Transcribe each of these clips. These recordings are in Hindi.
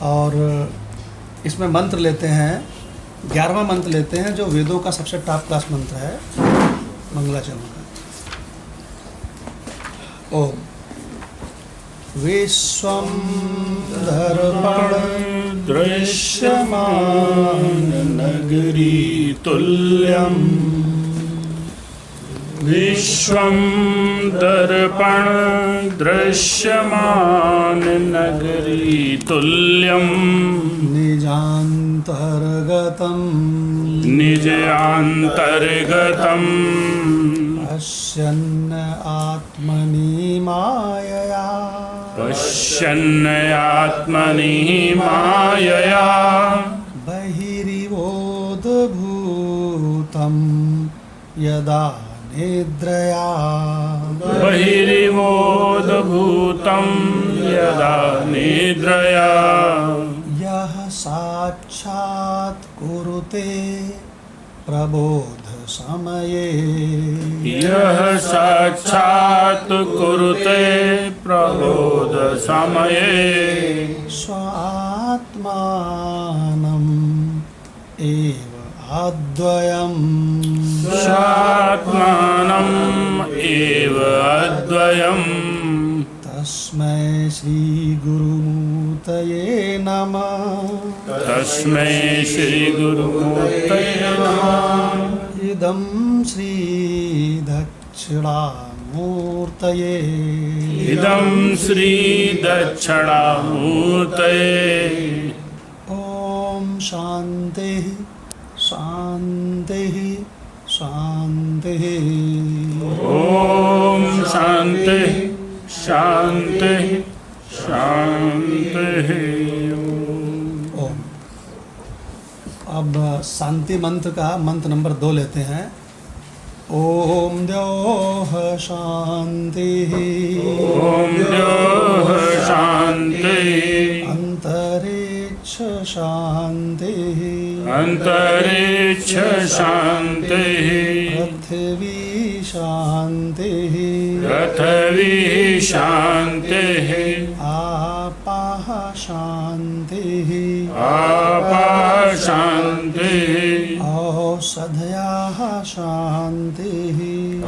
और इसमें मंत्र लेते हैं, 11वां मंत्र लेते हैं जो वेदों का सबसे टॉप क्लास मंत्र है, मंगलाचरण का। ओम विश्वं दर्पण दृश्यमान नगरी तुल्यं, विश्वं दर्पण दृश्यमान नगरी तुल्यं, निजान्तर्गतं निजान्तर्गतं पश्यन् आत्मनि मायया, पश्यन् आत्मनि मायया, बहिरिवोद्भूतं यदा निद्रया, बहिरिवोद्भूतं यदा निद्रया, यः साक्षात् कुरुते प्रबोध समये, यः साक्षात् कुरुते प्रबोध समये, स्वात्मानम् एव अद्वयम्, स्वात्मानम् एव अद्वयम्, तस्मै श्रीगुरुमूर्तये नमः, तस्मै श्रीगुरुमूर्तये नमः, इदं श्रीदक्षिणामूर्तये, इदं श्रीदक्षिणामूर्तये। ॐ शान्तिः शान्तिः शान्तिः। ॐ शान्तिः शान्तिः शान्तिः। ओम। अब शांति मंत्र का मंत्र नंबर 2 लेते हैं। ओम द्योः शांतिः, ॐ द्योः शान्तिः, अंतरिक्ष शांतिः, अन्तरिक्ष शान्तिः, पृथ्वी शांतिः, पृथिवी शान्तिः, आपाः शांतिः, आपाः शान्तिः, औषधयाः शांतिः,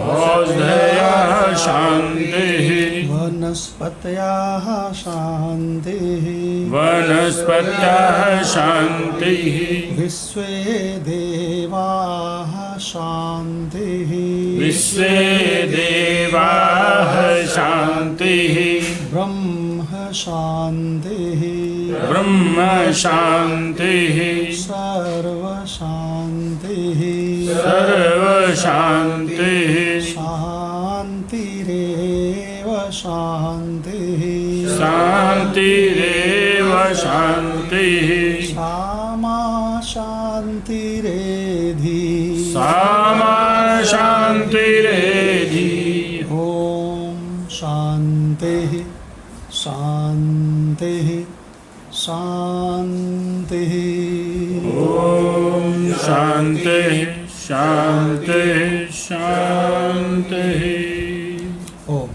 औषधयः शान्तिः, वनस्पतयः शांतिः, वनस्पतयः शान्तिः, विश्वे देवाः शांतिः, विश्वे देवाः शान्तिः, ब्रह्म शांतिः, ब्रह्म शान्तिः, सर्व शांतिः, सर्व शान्तिः, शान्तिरेव शांतिः, शान्तिरेव शान्तिः, सामा शान्तिरेधि, सामा शान्तिरेधि। ओम शांतिः शांतिः शांतिः। ॐ शान्तिः शान्तिः शान्तिः। ओम।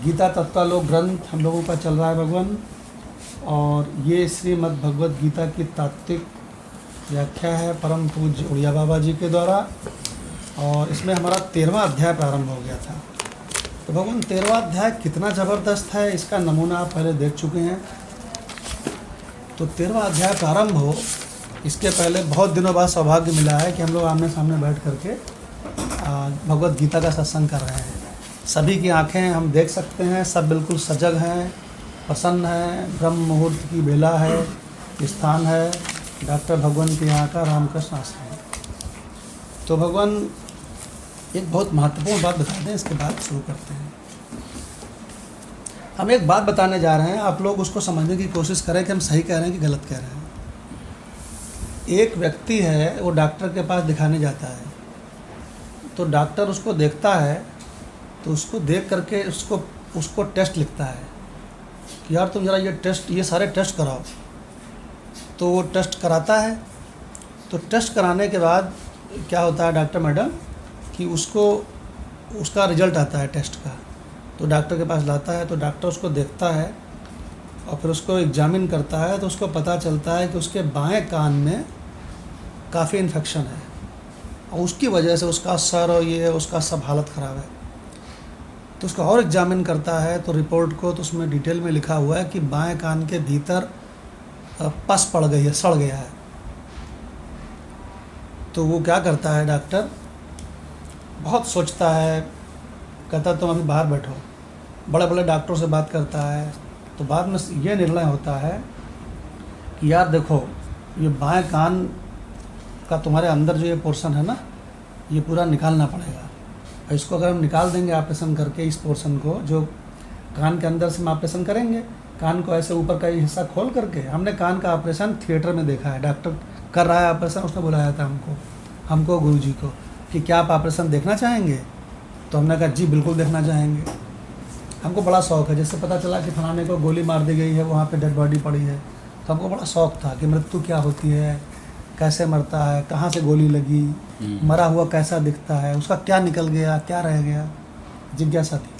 गीता तत्वालोक ग्रंथ हम लोगों का चल रहा है भगवान, और ये श्रीमद् भगवद गीता की तात्विक व्याख्या है परम पूज्य उड़िया बाबा जी के द्वारा, और इसमें हमारा 13वां अध्याय प्रारंभ हो गया था। तो भगवान 13वां अध्याय कितना ज़बरदस्त है इसका नमूना आप पहले देख चुके हैं। तो 13वां अध्याय प्रारंभ हो इसके पहले बहुत दिनों बाद सौभाग्य मिला है कि हम लोग आमने सामने बैठ करके भगवद गीता का सत्संग कर रहे हैं। सभी की आंखें हम देख सकते हैं, सब बिल्कुल सजग हैं, प्रसन्न हैं, ब्रह्म मुहूर्त की बेला है, स्थान है, डॉक्टर भगवान के यहाँ का रामकृष्ण आश्रम। तो भगवान एक बहुत महत्वपूर्ण बात बता दें, इसके बाद शुरू करते हैं। हम एक बात बताने जा रहे हैं, आप लोग उसको समझने की कोशिश करें कि हम सही कह रहे हैं कि गलत कह रहे हैं। एक व्यक्ति है, वो डॉक्टर के पास दिखाने जाता है, तो डॉक्टर उसको देखता है, तो उसको देख करके उसको टेस्ट लिखता है कि यार तुम ज़रा ये सारे टेस्ट कराओ। तो वो टेस्ट कराता है। तो टेस्ट कराने के बाद क्या होता है डॉक्टर मैडम कि उसका रिजल्ट आता है टेस्ट का, तो डॉक्टर के पास लाता है। तो डॉक्टर उसको देखता है और फिर उसको एग्जामिन करता है तो उसको पता चलता है कि उसके बाएं कान में काफ़ी इन्फेक्शन है और उसकी वजह से उसका सर और ये उसका सब हालत ख़राब है। तो उसका और एग्जामिन करता है तो रिपोर्ट को तो उसमें डिटेल में लिखा हुआ है कि बाएं कान के भीतर पस पड़ गई है, सड़ गया है। तो वो क्या करता है डॉक्टर, बहुत सोचता है, कहता तुम अभी बाहर बैठो, बड़े बड़े डॉक्टरों से बात करता है। तो बाद में ये निर्णय होता है कि यार देखो, ये बाएं कान का तुम्हारे अंदर जो ये पोर्शन है ना, ये पूरा निकालना पड़ेगा। और इसको अगर हम निकाल देंगे ऑपरेशन करके, इस पोर्शन को जो कान के अंदर से हम ऑपरेशन करेंगे, कान को ऐसे ऊपर का हिस्सा खोल करके, हमने कान का ऑपरेशन थिएटर में देखा है, डॉक्टर कर रहा है ऑपरेशन, उसने बुलाया था हमको गुरुजी को कि क्या आप ऑपरेशन देखना चाहेंगे। तो हमने कहा जी बिल्कुल देखना चाहेंगे, हमको बड़ा शौक़ है। जैसे पता चला कि फलाने को गोली मार दी गई है, वहाँ पे डेड बॉडी पड़ी है, तो हमको बड़ा शौक़ था कि मृत्यु क्या होती है, कैसे मरता है, कहाँ से गोली लगी, मरा हुआ कैसा दिखता है, उसका क्या निकल गया, क्या रह गया, जिज्ञासा थी।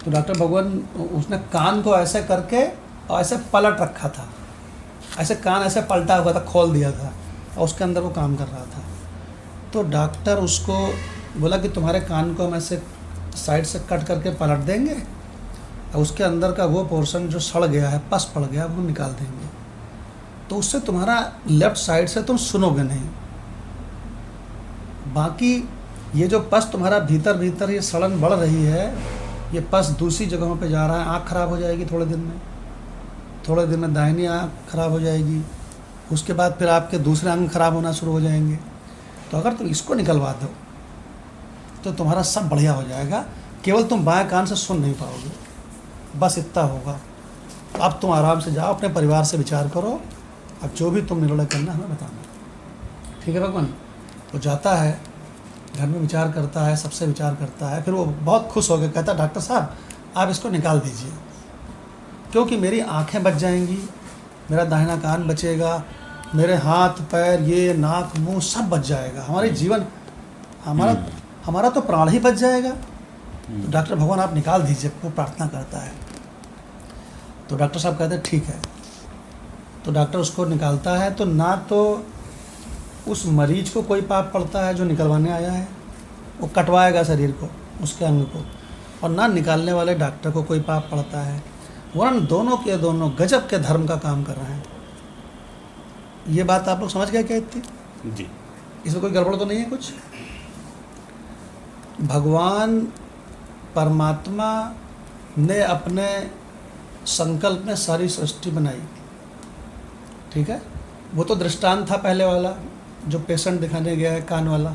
तो डॉक्टर भगवान उसने कान को ऐसे करके और ऐसे पलट रखा था, ऐसे कान ऐसे पलटा हुआ था, खोल दिया था और उसके अंदर वो काम कर रहा था। तो डॉक्टर उसको बोला कि तुम्हारे कान को हम ऐसे साइड से कट करके पलट देंगे और उसके अंदर का वो पोर्शन जो सड़ गया है, पस पड़ गया, वो निकाल देंगे। तो उससे तुम्हारा लेफ़्ट साइड से तुम सुनोगे नहीं, बाकी ये जो पस तुम्हारा भीतर ये सड़न बढ़ रही है, ये पस दूसरी जगहों पे जा रहा है। आँख ख़राब हो जाएगी थोड़े दिन में दाहिनी आँख ख़राब हो जाएगी, उसके बाद फिर आपके दूसरे अंग ख़राब होना शुरू हो जाएंगे। तो अगर तुम इसको निकलवा दो तो तुम्हारा सब बढ़िया हो जाएगा, केवल तुम बाएं कान से सुन नहीं पाओगे, बस इतना होगा। अब तुम आराम से जाओ, अपने परिवार से विचार करो, अब जो भी तुम निर्णय करना हमें बताना, ठीक है भगवान। वो जाता है, घर में विचार करता है, सबसे विचार करता है, फिर वो बहुत खुश हो गया, कहता डॉक्टर साहब आप इसको निकाल दीजिए, क्योंकि मेरी आँखें बच जाएंगी, मेरा दाहिना कान बचेगा, मेरे हाथ पैर, ये नाक मुंह सब बच जाएगा, हमारे जीवन, हमारा तो प्राण ही बच जाएगा। तो डॉक्टर भगवान आप निकाल दीजिए, वो प्रार्थना करता है। तो डॉक्टर साहब कहते हैं ठीक है। तो डॉक्टर उसको निकालता है, तो ना तो उस मरीज को कोई पाप पड़ता है जो निकलवाने आया है, वो कटवाएगा शरीर को, उसके अंग को, और ना निकालने वाले डॉक्टर को कोई पाप पड़ता है, वरन दोनों के दोनों गजब के धर्म का काम कर रहे हैं। ये बात आप लोग समझ गए क्या इतनी जी? इसमें कोई गड़बड़ तो नहीं है कुछ? भगवान परमात्मा ने अपने संकल्प में सारी सृष्टि बनाई, ठीक है। वो तो दृष्टांत था पहले वाला, जो पेशेंट दिखाने गया है कान वाला।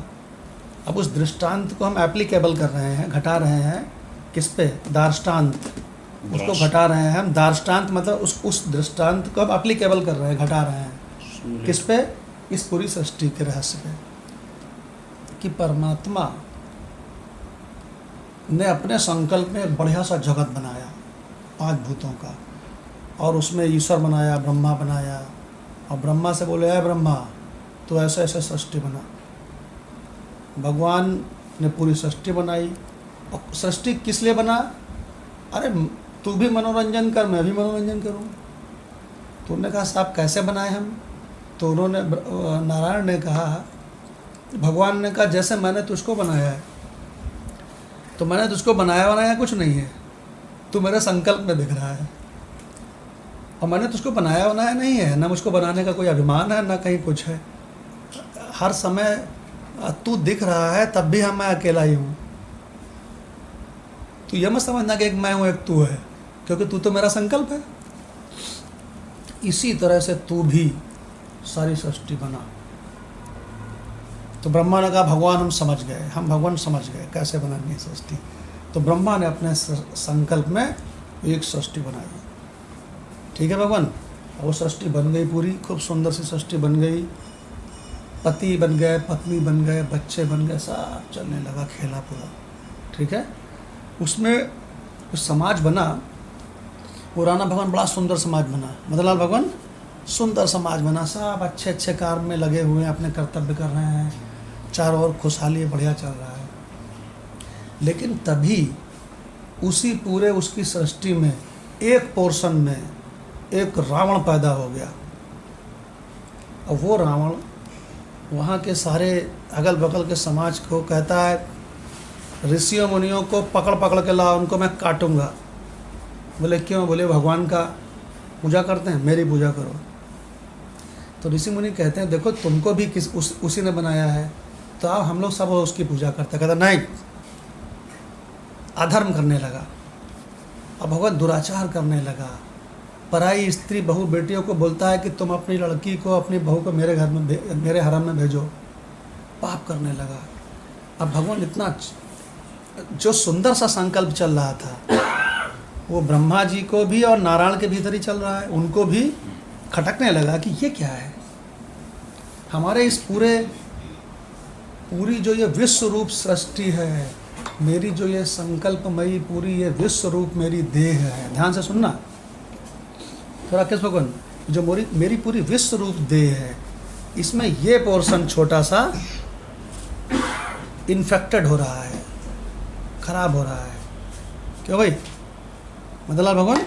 अब उस दृष्टांत को हम एप्लीकेबल कर रहे हैं, घटा रहे हैं किस पे? दार्ष्टान्त, उसको घटा रहे हैं हम। दार्ष्टान्त मतलब उस दृष्टांत को हम एप्लीकेबल कर रहे हैं, घटा रहे हैं किस पे? इस पूरी सृष्टि के रहस्य पे, कि परमात्मा ने अपने संकल्प में एक बढ़िया सा जगत बनाया 5 भूतों का, और उसमें ईश्वर बनाया, ब्रह्मा बनाया, और ब्रह्मा से बोले है ब्रह्मा तो ऐसे ऐसे सृष्टि बना। भगवान ने पूरी सृष्टि बनाई। और सृष्टि किस लिए बना? अरे तू भी मनोरंजन कर, मैं भी मनोरंजन करूं। तो उन्होंने कहा साहब कैसे बनाए हम? तो उन्होंने, नारायण ने कहा, भगवान ने कहा जैसे मैंने तुझको बनाया है, तो मैंने तुझको बनाया कुछ नहीं है, तू मेरे संकल्प में दिख रहा है, और मैंने तुझको बनाया नहीं है, ना मुझको बनाने का कोई अभिमान है, ना कहीं कुछ है। हर समय तू दिख रहा है, तब भी मैं अकेला ही हूँ। तू ये मत समझना कि एक मैं हूँ एक तू है, क्योंकि तू तो मेरा संकल्प है। इसी तरह से तू भी सारी सृष्टि बना। तो ब्रह्मा ने कहा भगवान हम समझ गए, हम भगवान समझ गए कैसे बनानी सृष्टि। तो ब्रह्मा ने अपने संकल्प में एक सृष्टि बनाई, ठीक है भगवान। वो सृष्टि बन गई पूरी, खूब सुंदर सी सृष्टि बन गई। पति बन गए, पत्नी बन गए, बच्चे बन गए, सब चलने लगा खेला पूरा, ठीक है। उसमें कुछ समाज बना, पुराना भगवान बड़ा सुंदर समाज बना, मदनलाल भगवान सुंदर समाज बना, सब अच्छे अच्छे कार्य में लगे हुए हैं, अपने कर्तव्य कर रहे हैं, चारों ओर खुशहाली बढ़िया चल रहा है। लेकिन तभी उसी पूरे उसकी सृष्टि में एक पोर्शन में एक रावण पैदा हो गया, और वो रावण वहाँ के सारे अगल बगल के समाज को कहता है, ऋषियों मुनियों को पकड़ पकड़ के लाओ, उनको मैं काटूंगा। बोले क्यों? बोले भगवान का पूजा करते हैं, मेरी पूजा करो। तो ऋषि मुनि कहते हैं देखो तुमको भी उसी ने बनाया है, तो अब हम लोग सब उसकी पूजा करते हैं। कहता नहीं, अधर्म करने लगा, अब भगवान दुराचार करने लगा, पराई स्त्री बहू बेटियों को बोलता है कि तुम अपनी लड़की को, अपनी बहू को मेरे घर में, मेरे हरम में भेजो, पाप करने लगा। अब भगवान इतना, जो सुंदर सा संकल्प चल रहा था वो ब्रह्मा जी को भी और नारायण के भीतर ही चल रहा है, उनको भी खटकने लगा कि ये क्या है, हमारे इस पूरी जो ये विश्व रूप सृष्टि है, मेरी जो ये संकल्पमयी पूरी ये विश्व रूप मेरी देह है, ध्यान से सुनना थोड़ा, किस भगवान, जो मेरी पूरी विश्व रूप देह है, इसमें ये पोर्शन छोटा सा इन्फेक्टेड हो रहा है, खराब हो रहा है। क्यों भाई मदनलाल भगवान,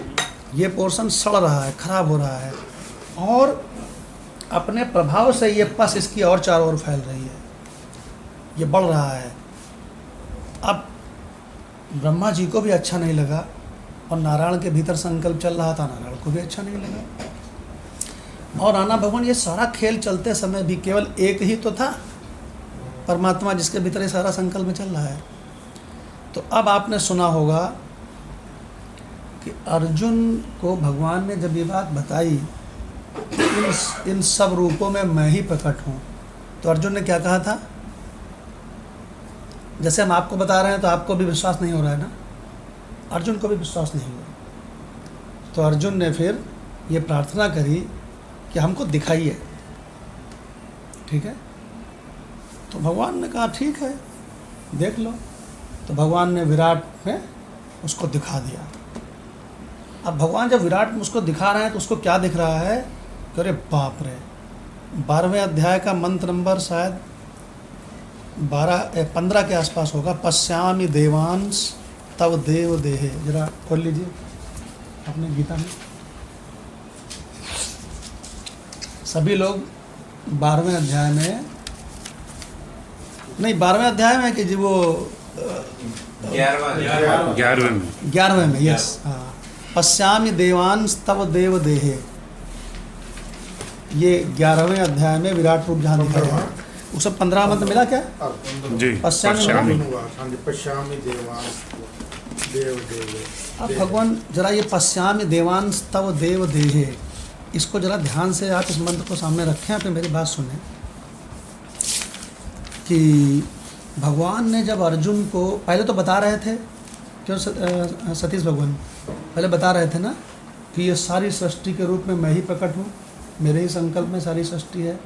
ये पोर्शन सड़ रहा है, खराब हो रहा है, और अपने प्रभाव से ये पस इसकी और चारों ओर फैल रही है, ये बढ़ रहा है। अब ब्रह्मा जी को भी अच्छा नहीं लगा, और नारायण के भीतर संकल्प चल रहा था, नारायण को भी अच्छा नहीं लगा। और राणा भगवान, ये सारा खेल चलते समय भी केवल एक ही तो था, परमात्मा जिसके भीतर ये सारा संकल्प में चल रहा है। तो अब आपने सुना होगा कि अर्जुन को भगवान ने जब ये बात बताई इन सब रूपों में मैं ही प्रकट हूँ, तो अर्जुन ने क्या कहा था? जैसे हम आपको बता रहे हैं तो आपको भी विश्वास नहीं हो रहा है ना, अर्जुन को भी विश्वास नहीं हुआ। तो अर्जुन ने फिर ये प्रार्थना करी कि हमको दिखाइए, ठीक है? तो भगवान ने कहा ठीक है, देख लो। तो भगवान ने विराट में उसको दिखा दिया। अब भगवान जब विराट में उसको दिखा रहे हैं तो उसको क्या दिख रहा है? अरे बाप रे, 12वें अध्याय का मंत्र नंबर शायद 15 के आसपास होगा। पश्यामि देवांश तव देव देहे, जरा खोल लीजिए अपने गीता में। सभी लोग 12वें अध्याय में, नहीं 12वें अध्याय में कि जी वो 11वें में, यस, हाँ। पश्यामि देवांश तव देव देहे, ये 11वें अध्याय में विराट रूप जहाँ दिखाया है, उसे 15 मंत्र मिला क्या जी? पश्यामि। देव देहे। अब भगवान जरा ये पश्यामि देवांश तव देव देहे, इसको जरा ध्यान से आप इस मंत्र को सामने रखें, फिर मेरी बात सुने कि भगवान ने जब अर्जुन को पहले तो बता रहे थे, क्यों सतीश भगवान पहले बता रहे थे ना कि ये सारी सृष्टि के रूप में मैं ही प्रकट हूँ, मेरे ही संकल्प में सारी सृष्टि है।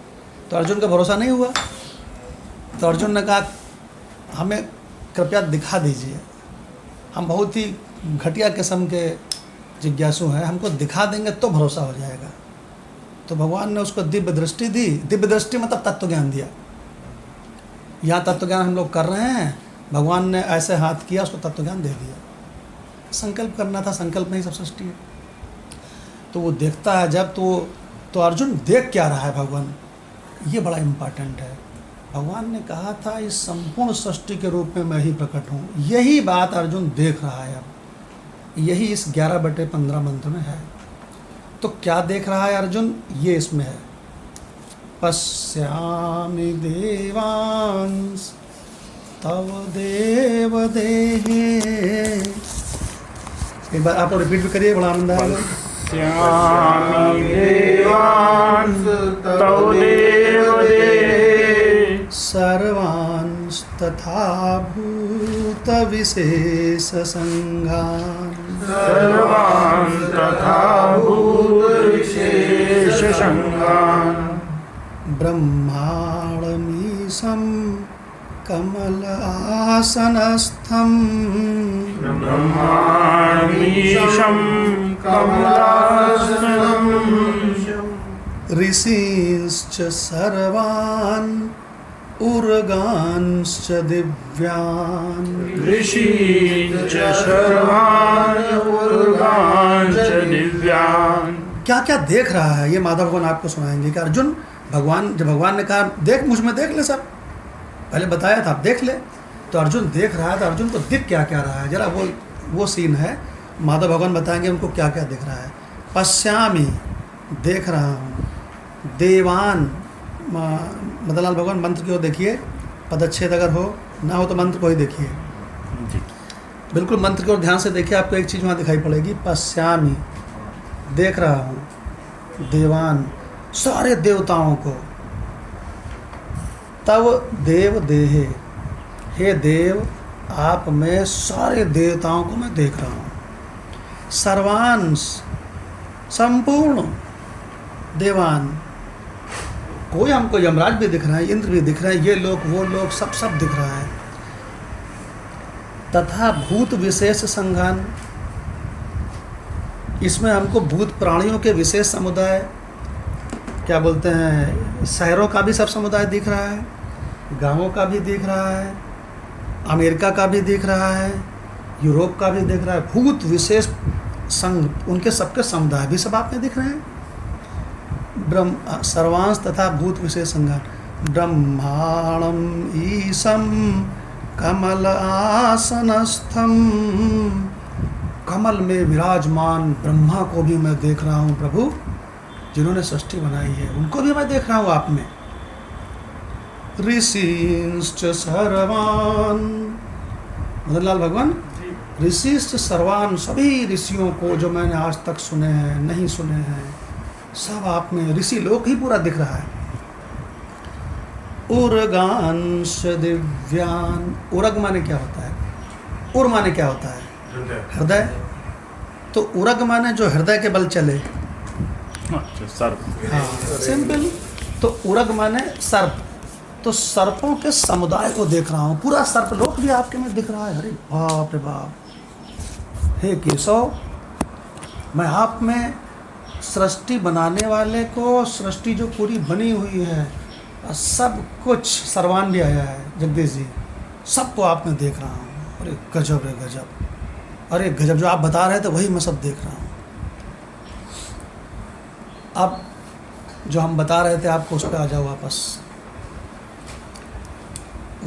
तो अर्जुन का भरोसा नहीं हुआ, तो अर्जुन ने कहा हमें कृपया दिखा दीजिए, हम बहुत ही घटिया किस्म के जिज्ञासु हैं, हमको दिखा देंगे तो भरोसा हो जाएगा। तो भगवान ने उसको दिव्य दृष्टि दी। दिव्य दृष्टि मतलब तत्व ज्ञान दिया। यहाँ तत्व ज्ञान हम लोग कर रहे हैं, भगवान ने ऐसे हाथ किया, उसको तत्व ज्ञान दे दिया। संकल्प करना था, संकल्प में ही सब सृष्टि है। तो वो देखता है जब तो अर्जुन देख क्या रहा है भगवान, ये बड़ा इम्पॉर्टेंट है। भगवान ने कहा था इस संपूर्ण सृष्टि के रूप में मैं ही प्रकट हूँ, यही बात अर्जुन देख रहा है। अब यही इस 11/15 मंत्र में है। तो क्या देख रहा है अर्जुन, ये इसमें है। पश्यामि देवांश तव देव देहे। एक बार आप रिपीट भी करिए, बड़ा आनंद आएगा। पश्यामि देवांश तव देव देहे, सर्वांश तथा भूत विशेष संघान, सर्वान् तथा भूत विशेष संघान्, ब्रह्माणमीशं कमलासनस्थं, ब्रह्माणमीशं कमलासनम्, ऋषींश्च सर्वान् उर्गांश्च दिव्यान् ऋषीन् च सर्वान् उर्गांश्च दिव्यान्। क्या क्या देख रहा है ये माधव भगवान आपको सुनाएंगे कि अर्जुन भगवान, जब भगवान ने कहा देख मुझ में देख ले, सब पहले बताया था आप देख ले, तो अर्जुन देख रहा है, तो अर्जुन को दिख क्या क्या रहा है, जरा वो सीन है, माधव भगवान बताएंगे उनको क्या क्या दिख रहा है। पश्यामी देख रहा हूँ, देवान, मदनलाल भगवान मंत्र की ओर देखिए, पदच्छेद अगर हो ना हो तो मंत्र को ही देखिए, बिल्कुल मंत्र की ओर ध्यान से देखिए, आपको एक चीज़ वहाँ दिखाई पड़ेगी। पश्यामी देख रहा हूँ, देवान सारे देवताओं को, तब देव देहे, हे देव आप में सारे देवताओं को मैं देख रहा हूँ, सर्वांश संपूर्ण देवान, कोई हमको यमराज भी दिख रहा है, इंद्र भी दिख रहा है, ये लोग वो लोग सब दिख रहा है। तथा भूत विशेष संघान, इसमें हमको भूत प्राणियों के विशेष समुदाय, क्या बोलते हैं, शहरों का भी सब समुदाय दिख रहा है, गांवों का भी दिख रहा है, अमेरिका का भी दिख रहा है, यूरोप का भी दिख रहा है, भूत विशेष संघ, उनके सबके समुदाय भी सब आप में दिख रहे हैं। ब्रह्म सर्वांश तथा भूत विशेष संघान, ब्रह्माणम ईशम कमल आसनस्थम, कमल में विराजमान ब्रह्मा को भी मैं देख रहा हूँ प्रभु, जिन्होंने सृष्टि बनाई है उनको भी मैं देख रहा हूँ आप में। ऋषिश्च सर्वान्, मदनलाल भगवान, ऋषिश्च सर्वान्, सभी ऋषियों को जो मैंने आज तक सुने हैं नहीं सुने हैं, सब आप में, ऋषि लोक ही पूरा दिख रहा है। उर्गांश दिव्यान, उरग माने क्या होता है, उर माने क्या होता है, हृदय, तो उरग माने जो हृदय के बल चले, अच्छा सर्प, हाँ सिंपल, तो उरग माने सर्प, तो सर्पों के समुदाय को देख रहा हूँ, पूरा सर्प लोक भी आपके में दिख रहा है। अरे बाप रे बाप, हे केशव, मैं आप में सृष्टि बनाने वाले को, सृष्टि जो पूरी बनी हुई है, सब कुछ, सर्वान भी आया है जगदीश जी, सबको आप में देख रहा हूँ। अरे गजब रे गजब, अरे गजब, जो आप बता रहे थे वही मैं सब देख रहा हूँ। अब जो हम बता रहे थे आपको उस पर आ जाओ वापस।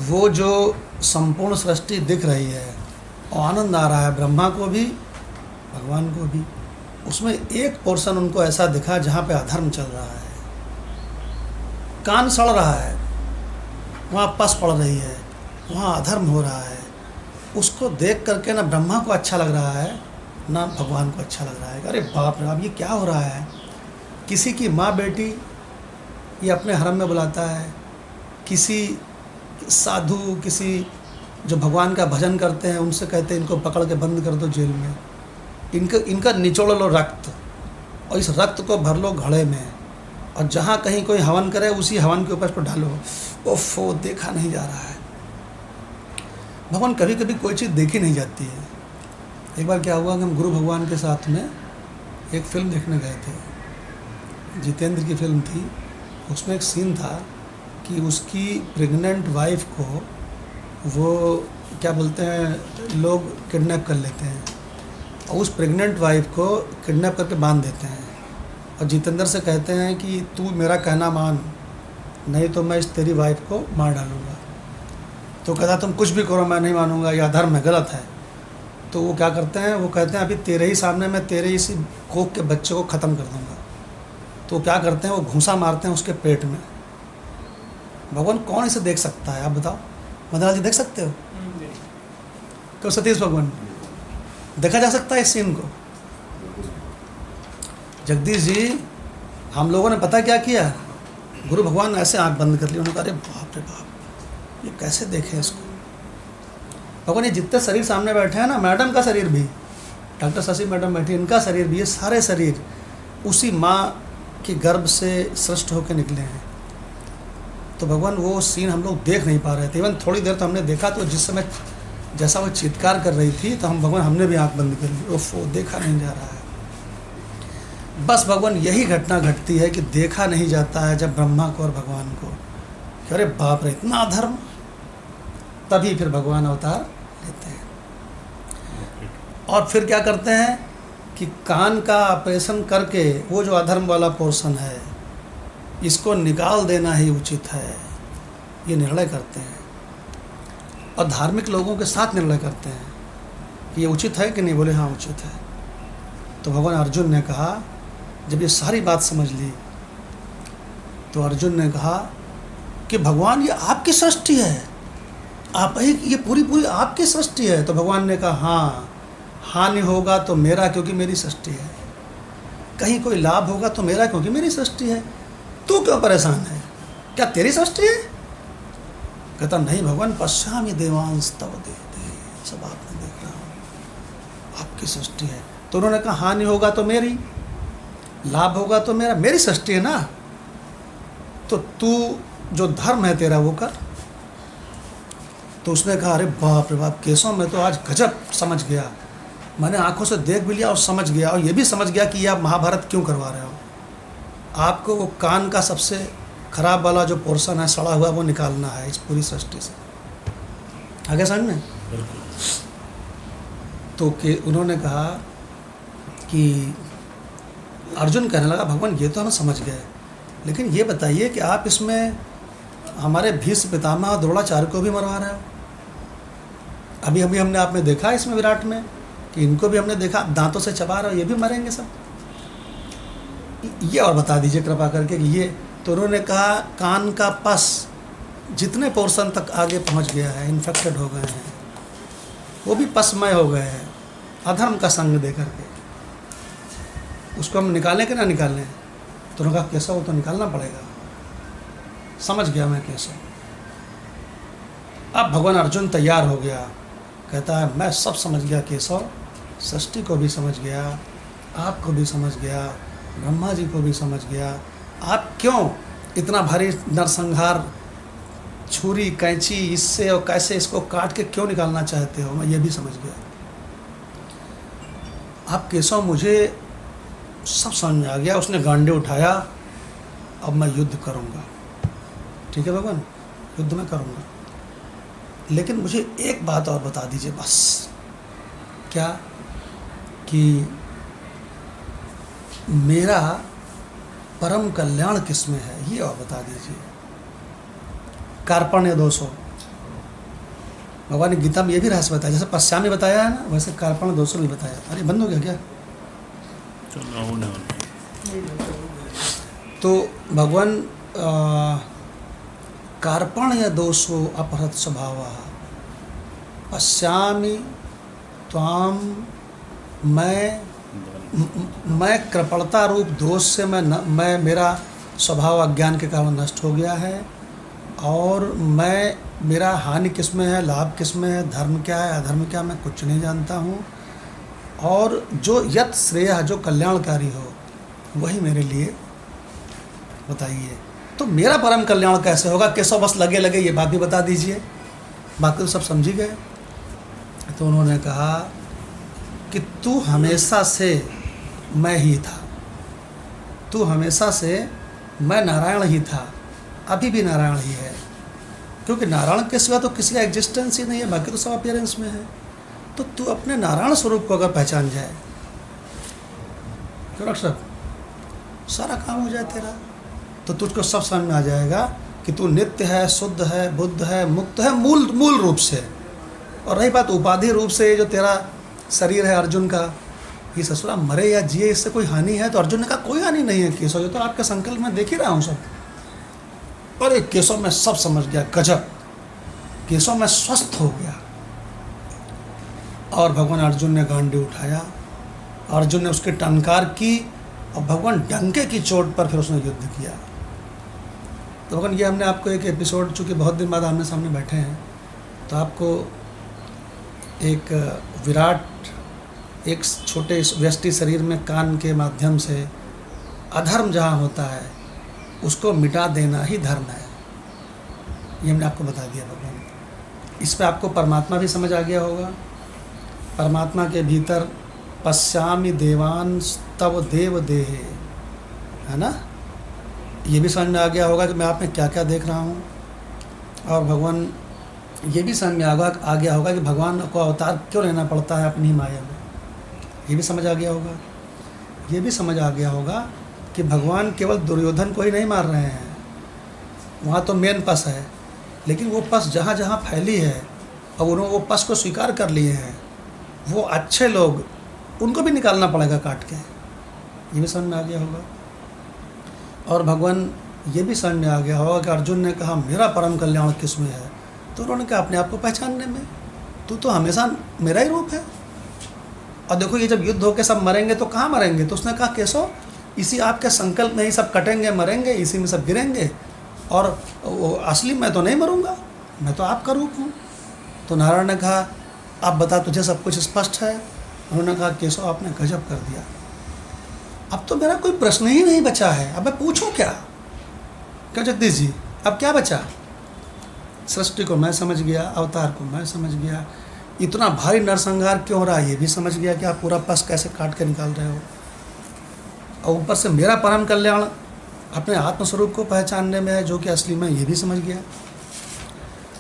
वो जो संपूर्ण सृष्टि दिख रही है और आनंद आ रहा है ब्रह्मा को भी भगवान को भी, उसमें एक पोर्शन उनको ऐसा दिखा जहाँ पे अधर्म चल रहा है, कान सड़ रहा है, वहाँ पस पड़ रही है, वहाँ अधर्म हो रहा है, उसको देख करके ना ब्रह्मा को अच्छा लग रहा है ना भगवान को अच्छा लग रहा है। अरे बाप रे, अब ये क्या हो रहा है, किसी की माँ बेटी ये अपने हरम में बुलाता है, किसी साधु, किसी जो भगवान का भजन करते हैं उनसे कहते हैं इनको पकड़ के बंद कर दो जेल में, इनका निचोड़ लो रक्त, और इस रक्त को भर लो घड़े में, और जहाँ कहीं कोई हवन करे उसी हवन के ऊपर इसको डालो। ओफो, देखा नहीं जा रहा है। भगवान कभी कभी कोई चीज़ देखी नहीं जाती है। एक बार क्या हुआ कि हम गुरु भगवान के साथ में एक फ़िल्म देखने गए थे, जितेंद्र की फिल्म थी। उसमें एक सीन था कि उसकी प्रेग्नेंट वाइफ को वो क्या बोलते हैं, लोग किडनैप कर लेते हैं और उस प्रेग्नेंट वाइफ को किडनैप करके बांध देते हैं, और जितेंद्र से कहते हैं कि तू मेरा कहना मान, नहीं तो मैं इस तेरी वाइफ को मार डालूँगा। तो कहता तुम कुछ भी करो मैं नहीं मानूंगा, यह अधर्म है, गलत है। तो वो क्या करते हैं, वो कहते हैं अभी तेरे ही सामने मैं तेरे इसी कोख के बच्चे को ख़त्म कर दूँगा। तो क्या करते हैं, वो घूंसा मारते हैं उसके पेट में। भगवान कौन इसे देख सकता है, आप बताओ, मदनलाल जी देख सकते हो? तो सतीश भगवान देखा जा सकता है इस सीन को? जगदीश जी, हम लोगों ने पता क्या किया, गुरु भगवान ने ऐसे आंख बंद कर ली, उन्होंने कहा अरे बाप रे बाप, ये कैसे देखें इसको। भगवान ये जितने शरीर सामने बैठे हैं ना, मैडम का शरीर भी, डॉक्टर शशि मैडम बैठी, इनका शरीर भी, ये सारे शरीर उसी माँ के गर्भ से सृष्ट होकर निकले हैं। तो भगवान वो सीन हम लोग देख नहीं पा रहे थे। इवन थोड़ी देर तो हमने देखा, तो जिस समय जैसा वो चित्कार कर रही थी तो हम भगवान हमने भी आंख बंद कर ली। ओफो, देखा नहीं जा रहा है। बस भगवान यही घटना घटती है कि देखा नहीं जाता है जब ब्रह्मा को और भगवान को, कि अरे बाप रे इतना अधर्म। तभी फिर भगवान अवतार लेते हैं और फिर क्या करते हैं कि कान का ऑपरेशन करके वो जो अधर्म वाला पोर्शन है इसको निकाल देना ही उचित है, ये निर्णय करते हैं। और धार्मिक लोगों के साथ निर्णय करते हैं कि ये उचित है कि नहीं, बोले हाँ उचित है। तो भगवान अर्जुन ने कहा, जब ये सारी बात समझ ली तो अर्जुन ने कहा कि भगवान ये आपकी सृष्टि है, आप ही, ये पूरी पूरी आपकी सृष्टि है। तो भगवान ने कहा हाँ, हानि होगा तो मेरा क्योंकि मेरी सृष्टि है, कहीं कोई लाभ होगा तो मेरा क्योंकि मेरी सृष्टि है। तू क्यों परेशान है, क्या तेरी सृष्टि है? कहता नहीं भगवान, पश्यामि देवांश तव देव, सब आपने देख रहा हूँ, आपकी सृष्टि है। तो उन्होंने कहा हानि होगा तो मेरी, लाभ होगा तो मेरा, मेरी सृष्टि है ना, तो तू जो धर्म है तेरा वो कर। तो उसने कहा अरे बाप रे बाप केशव, मैं तो आज गजब समझ गया, मैंने आंखों से देख भी लिया और समझ गया, और ये भी समझ गया कि ये आप महाभारत क्यों करवा रहे हो। आपको वो कान का सबसे खराब वाला जो पोर्शन है सड़ा हुआ वो निकालना है इस पूरी सृष्टि से। आगे समझ में? तो कि उन्होंने कहा कि अर्जुन कहने लगा भगवान ये तो हम समझ गए, लेकिन ये बताइए कि आप इसमें हमारे भीष्म पितामह द्रोणाचार्य को भी मरवा रहे हो। अभी अभी हमने आप में देखा इसमें विराट में कि इनको भी हमने देखा दांतों से चबा रहे हो, ये भी मरेंगे सब। ये और बता दीजिए कृपा करके कि ये। तो उन्होंने कहा कान का पस जितने पोर्शन तक आगे पहुंच गया है, इन्फेक्टेड हो गए हैं, वो भी पसमय हो गए हैं अधर्म का संग दे करके, उसको हम निकालें कि ना निकालें? तो उन्होंने कहा केशव वो तो निकालना पड़ेगा। समझ गया मैं केशव। अब भगवान अर्जुन तैयार हो गया, कहता है मैं सब समझ गया केशव, सृष्टि को भी समझ गया, आपको भी समझ गया, ब्रह्मा जी को भी समझ गया, आप क्यों इतना भारी नरसंहार छुरी कैंची इससे और कैसे इसको काट के क्यों निकालना चाहते हो, मैं ये भी समझ गया। आप केशव मुझे सब समझ में आ गया। उसने गांडे उठाया, अब मैं युद्ध करूंगा। ठीक है भगवान, युद्ध में करूंगा, लेकिन मुझे एक बात और बता दीजिए बस। क्या? कि मेरा परम कल्याण किस में है, ये और बता दीजिए। कार्पण्य दोषो, भगवान ने गीता में ये भी रहस्य बताया, जैसे पश्चामी बताया है ना, वैसे कार्पण्य दोषो भी बताया। अरे बंद हो गया क्या? तो भगवान कार्पण्य दोषो अपहृत स्वभाव पश्यामि त्वाम, मैं कृपणता रूप दोष से मैं मेरा स्वभाव अज्ञान के कारण नष्ट हो गया है, और मेरा हानि किस में है, लाभ किस में है, धर्म क्या है, अधर्म क्या, मैं कुछ नहीं जानता हूँ। और जो यत श्रेय, जो कल्याणकारी हो वही मेरे लिए बताइए। तो मेरा परम कल्याण कैसे होगा केशव? बस लगे लगे ये बात भी बता दीजिए, बाकी तो सब समझ ही गए। तो उन्होंने कहा कि तू हमेशा से मैं ही था, तू हमेशा से मैं नारायण ही था, अभी भी नारायण ही है, क्योंकि नारायण के सिवा तो किसी का एग्जिस्टेंस ही नहीं है, बाकी तो सब अपीयरेंस में है। तो तू अपने नारायण स्वरूप को अगर पहचान जाए तो डॉक्टर साहब सारा काम हो जाए तेरा। तो तुझको सब समझ में आ जाएगा कि तू नित्य है, शुद्ध है, बुद्ध है, मुक्त है, मूल रूप से। और रही बात उपाधि रूप से, जो तेरा शरीर है अर्जुन का, ये ससुरा मरे या जिए इससे कोई हानि है? तो अर्जुन ने कहा कोई हानि नहीं है केशव, ये तो आपके संकल्प में देख ही रहा हूँ सब। और एक केशव मैं सब समझ गया, गजब, केशव मैं स्वस्थ हो गया। और भगवान अर्जुन ने गांडी उठाया, अर्जुन ने उसके टंकार की, और भगवान डंके की चोट पर फिर उसने युद्ध किया। तो भगवान ये हमने आपको एक एपिसोड, चूँकि बहुत दिन बाद आमने सामने बैठे हैं, तो आपको एक विराट, एक छोटे व्यष्टि शरीर में कान के माध्यम से अधर्म जहाँ होता है उसको मिटा देना ही धर्म है, ये हमने आपको बता दिया भगवान। इस पे आपको परमात्मा भी समझ आ गया होगा। परमात्मा के भीतर पश्यामि देवान तव देव देहे, है ना, ये भी समझ में आ गया होगा कि मैं आप में क्या क्या देख रहा हूँ। और भगवान ये भी समझ में आ गया होगा कि भगवान को अवतार क्यों लेना पड़ता है अपनी माया में, ये भी समझ आ गया होगा। ये भी समझ आ गया होगा कि भगवान केवल दुर्योधन को ही नहीं मार रहे हैं, वहाँ तो मेन पस है, लेकिन वो पस जहाँ जहाँ फैली है और उन्होंने वो पस को स्वीकार कर लिए हैं, वो अच्छे लोग, उनको भी निकालना पड़ेगा काट के, ये भी समझ में आ गया होगा। और भगवान ये भी समझ में आ गया होगा कि अर्जुन ने कहा मेरा परम कल्याण किसमें है, तो उन्होंने कहा अपने आप को पहचानने में, तू तो हमेशा मेरा ही रूप है। और देखो ये जब युद्ध होकर सब मरेंगे तो कहाँ मरेंगे, तो उसने कहा केशव इसी आपके संकल्प में ही सब कटेंगे मरेंगे, इसी में सब गिरेंगे, और असली मैं तो नहीं मरूंगा, मैं तो आपका रूप हूँ। तो नारायण ने कहा आप बता तुझे सब कुछ स्पष्ट है। उन्होंने कहा केशव आपने गजब कर दिया, अब तो मेरा कोई प्रश्न ही नहीं बचा है, अब मैं पूछूं क्या। क्या जगदीश जी अब क्या बचा, सृष्टि को मैं समझ गया, अवतार को मैं समझ गया, इतना भारी नरसंहार क्यों हो रहा है ये भी समझ गया कि आप पूरा पस कैसे काट के निकाल रहे हो, और ऊपर से मेरा परम कल्याण अपने आत्मस्वरूप को पहचानने में है जो कि असली में, ये भी समझ गया,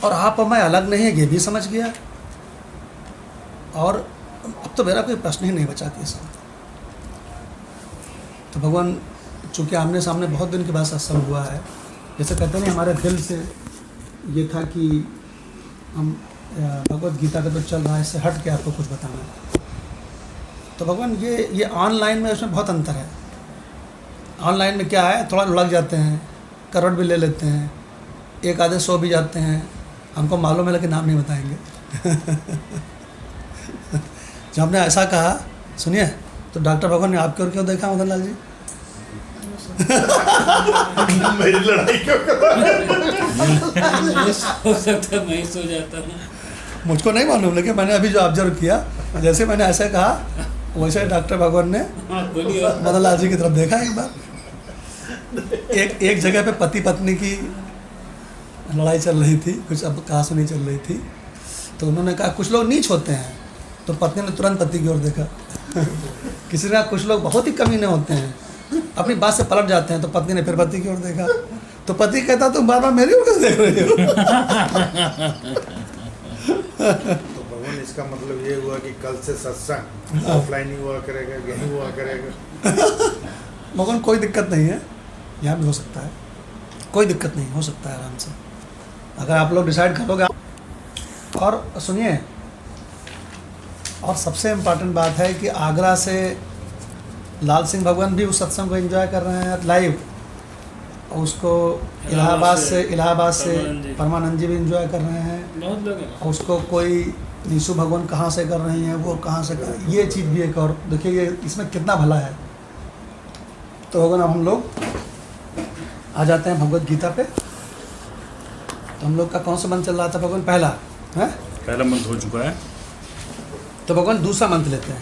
और आप और मैं अलग नहीं है ये भी समझ गया, और अब तो मेरा कोई प्रश्न ही नहीं बचा केशव। तो भगवान चूँकि आमने सामने बहुत दिन के बाद सत्संग हुआ है, जैसे कहते नहीं हमारे दिल से ये था कि हम भगवत गीता का तो चल रहा है, इससे हट के आपको कुछ बताना है। तो भगवान ये ऑनलाइन में उसमें बहुत अंतर है। ऑनलाइन में क्या है, थोड़ा लुढ़क जाते हैं, करवट भी ले लेते हैं, एक आधे सो भी जाते हैं, हमको मालूम है लेकिन नाम नहीं बताएंगे। जब हमने ऐसा कहा सुनिए तो डॉक्टर भगवान ने आपकी ओर क्यों देखा मदन लाल जी? मेरी लड़ाई क्यों हो सकता है मैं ही सो जाता हूँ। मुझको नहीं मालूम, लेकिन मैंने अभी जो ऑब्जर्व किया, जैसे मैंने ऐसे कहा वैसे डॉक्टर भगवान ने बोलिए। मदन लाल जी की तरफ देखा एक बार। एक जगह पे पति पत्नी की लड़ाई चल रही थी, कुछ अब कहा सुनी चल रही थी, तो उन्होंने कहा कुछ लोग नीच होते हैं, तो पत्नी ने तुरंत पति की ओर देखा। किसी ने कहा कुछ लोग बहुत ही कमीने होते हैं, अपनी बात से पलट जाते हैं, तो पत्नी ने फिर पति की ओर देखा, तो पति कहता तुम बार बार मेरी ओर क्यों देख रहे हो? तो भगवान इसका मतलब ये हुआ कि कल से सत्संग ऑफलाइन ही हुआ करेगा, यहीं हुआ करेगा। मगर कोई दिक्कत नहीं है, यहाँ भी हो सकता है, कोई दिक्कत नहीं, हो सकता है आराम से, अगर आप लोग डिसाइड करोगे। और सुनिए, और सबसे इम्पॉर्टेंट बात है कि आगरा से लाल सिंह भगवान भी उस सत्संग को एंजॉय कर रहे हैं लाइव, और उसको इलाहाबाद से परमानंद जी भी एंजॉय कर रहे हैं, बहुत लोग हैं। और उसको कोई नीशु भगवान कहाँ से कर रही हैं, वो कहाँ से कर, ये चीज़ भी एक और देखिए ये इसमें कितना भला है। तो भगवान अब हम लोग आ जाते हैं भगवत गीता पे। तो हम लोग का कौन सा मंत्र चल रहा था भगवान? पहला है, पहला मंत्र हो चुका है। तो भगवान दूसरा मंत्र लेते हैं,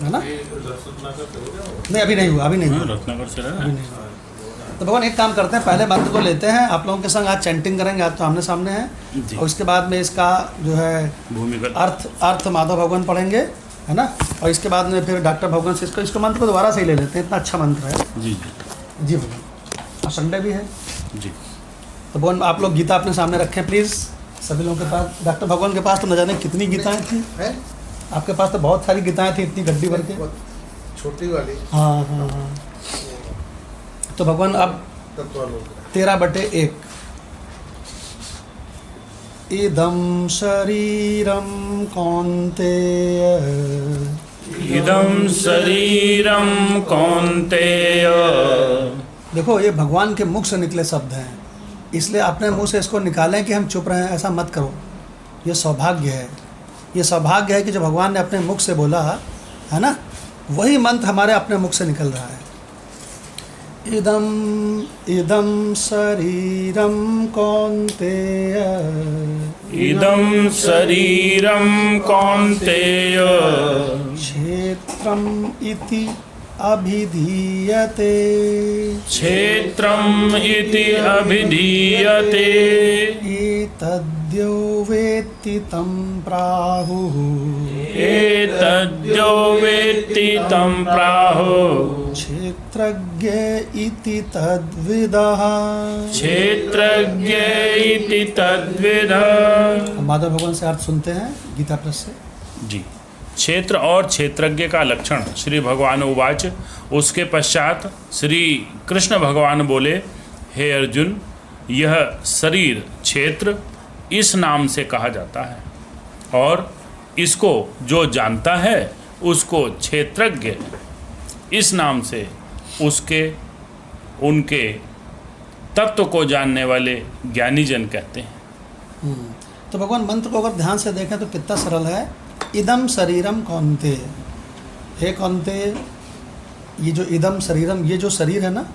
है ना? नहीं अभी नहीं हुआ, अभी नहीं हुआ, रत्नाकर से अभी नहीं हुआ। तो भगवान एक काम करते हैं, पहले मंत्र को लेते हैं, आप लोगों के संग आज चैंटिंग करेंगे, आज तो आमने सामने हैं, जी। और उसके बाद में इसका जो है भूमिगत अर्थ माधव भगवान पढ़ेंगे, है ना? और इसके बाद में फिर डॉक्टर भगवान से इसको मंत्र को दोबारा से ही ले लेते हैं, इतना अच्छा मंत्र है। जी जी जी भगवान, और संडे भी है, जी। तो भगवान आप लोग गीता अपने सामने रखें प्लीज़, सभी लोगों के पास। डॉक्टर भगवान के पास तो न जाने कितनी गीताएँ थी, है आपके पास तो बहुत सारी गीताएँ थी, इतनी गड्डी भर के। छोटी वाली हाँ हाँ हाँ। तो भगवान अब तत्वालोक 13/1 इदं शरीरं कौन्तेय इदं शरीरं कौन्तेय। देखो ये भगवान के मुख से निकले शब्द हैं, इसलिए अपने मुंह से इसको निकालें कि हम चुप रहें, ऐसा मत करो। ये सौभाग्य है, ये सौभाग्य है कि जो भगवान ने अपने मुख से बोला है ना, वही मंत्र हमारे अपने मुख से निकल रहा है। इदं शरीरं कौन्तेय इदं शरीरं कौन्तेय क्षेत्रम् इति अभिधीयते क्षेत्रम् इति अभिधीयते एतद्यो वेत्ति तं प्राहुः एतद्यो वेत्ति तं प्राहुः क्षेत्रज्ञ इति तद्विदः। क्षेत्रज्ञ इति तद्विदः। माधव भगवान से अर्थ सुनते हैं गीता प्रेस से। जी। क्षेत्र और क्षेत्रज्ञ का लक्षण श्री भगवान उवाच। उसके पश्चात श्री कृष्ण भगवान बोले, हे अर्जुन, यह शरीर क्षेत्र इस नाम से कहा जाता है और इसको जो जानता है उसको क्षेत्रज्ञ इस नाम से उसके उनके तत्व को जानने वाले ज्ञानी जन कहते हैं। तो भगवान मंत्र को अगर ध्यान से देखें तो कितना सरल है। इदम शरीरम कौन्ते, हे कौन्ते, ये जो इदम शरीरम, ये जो शरीर है ना,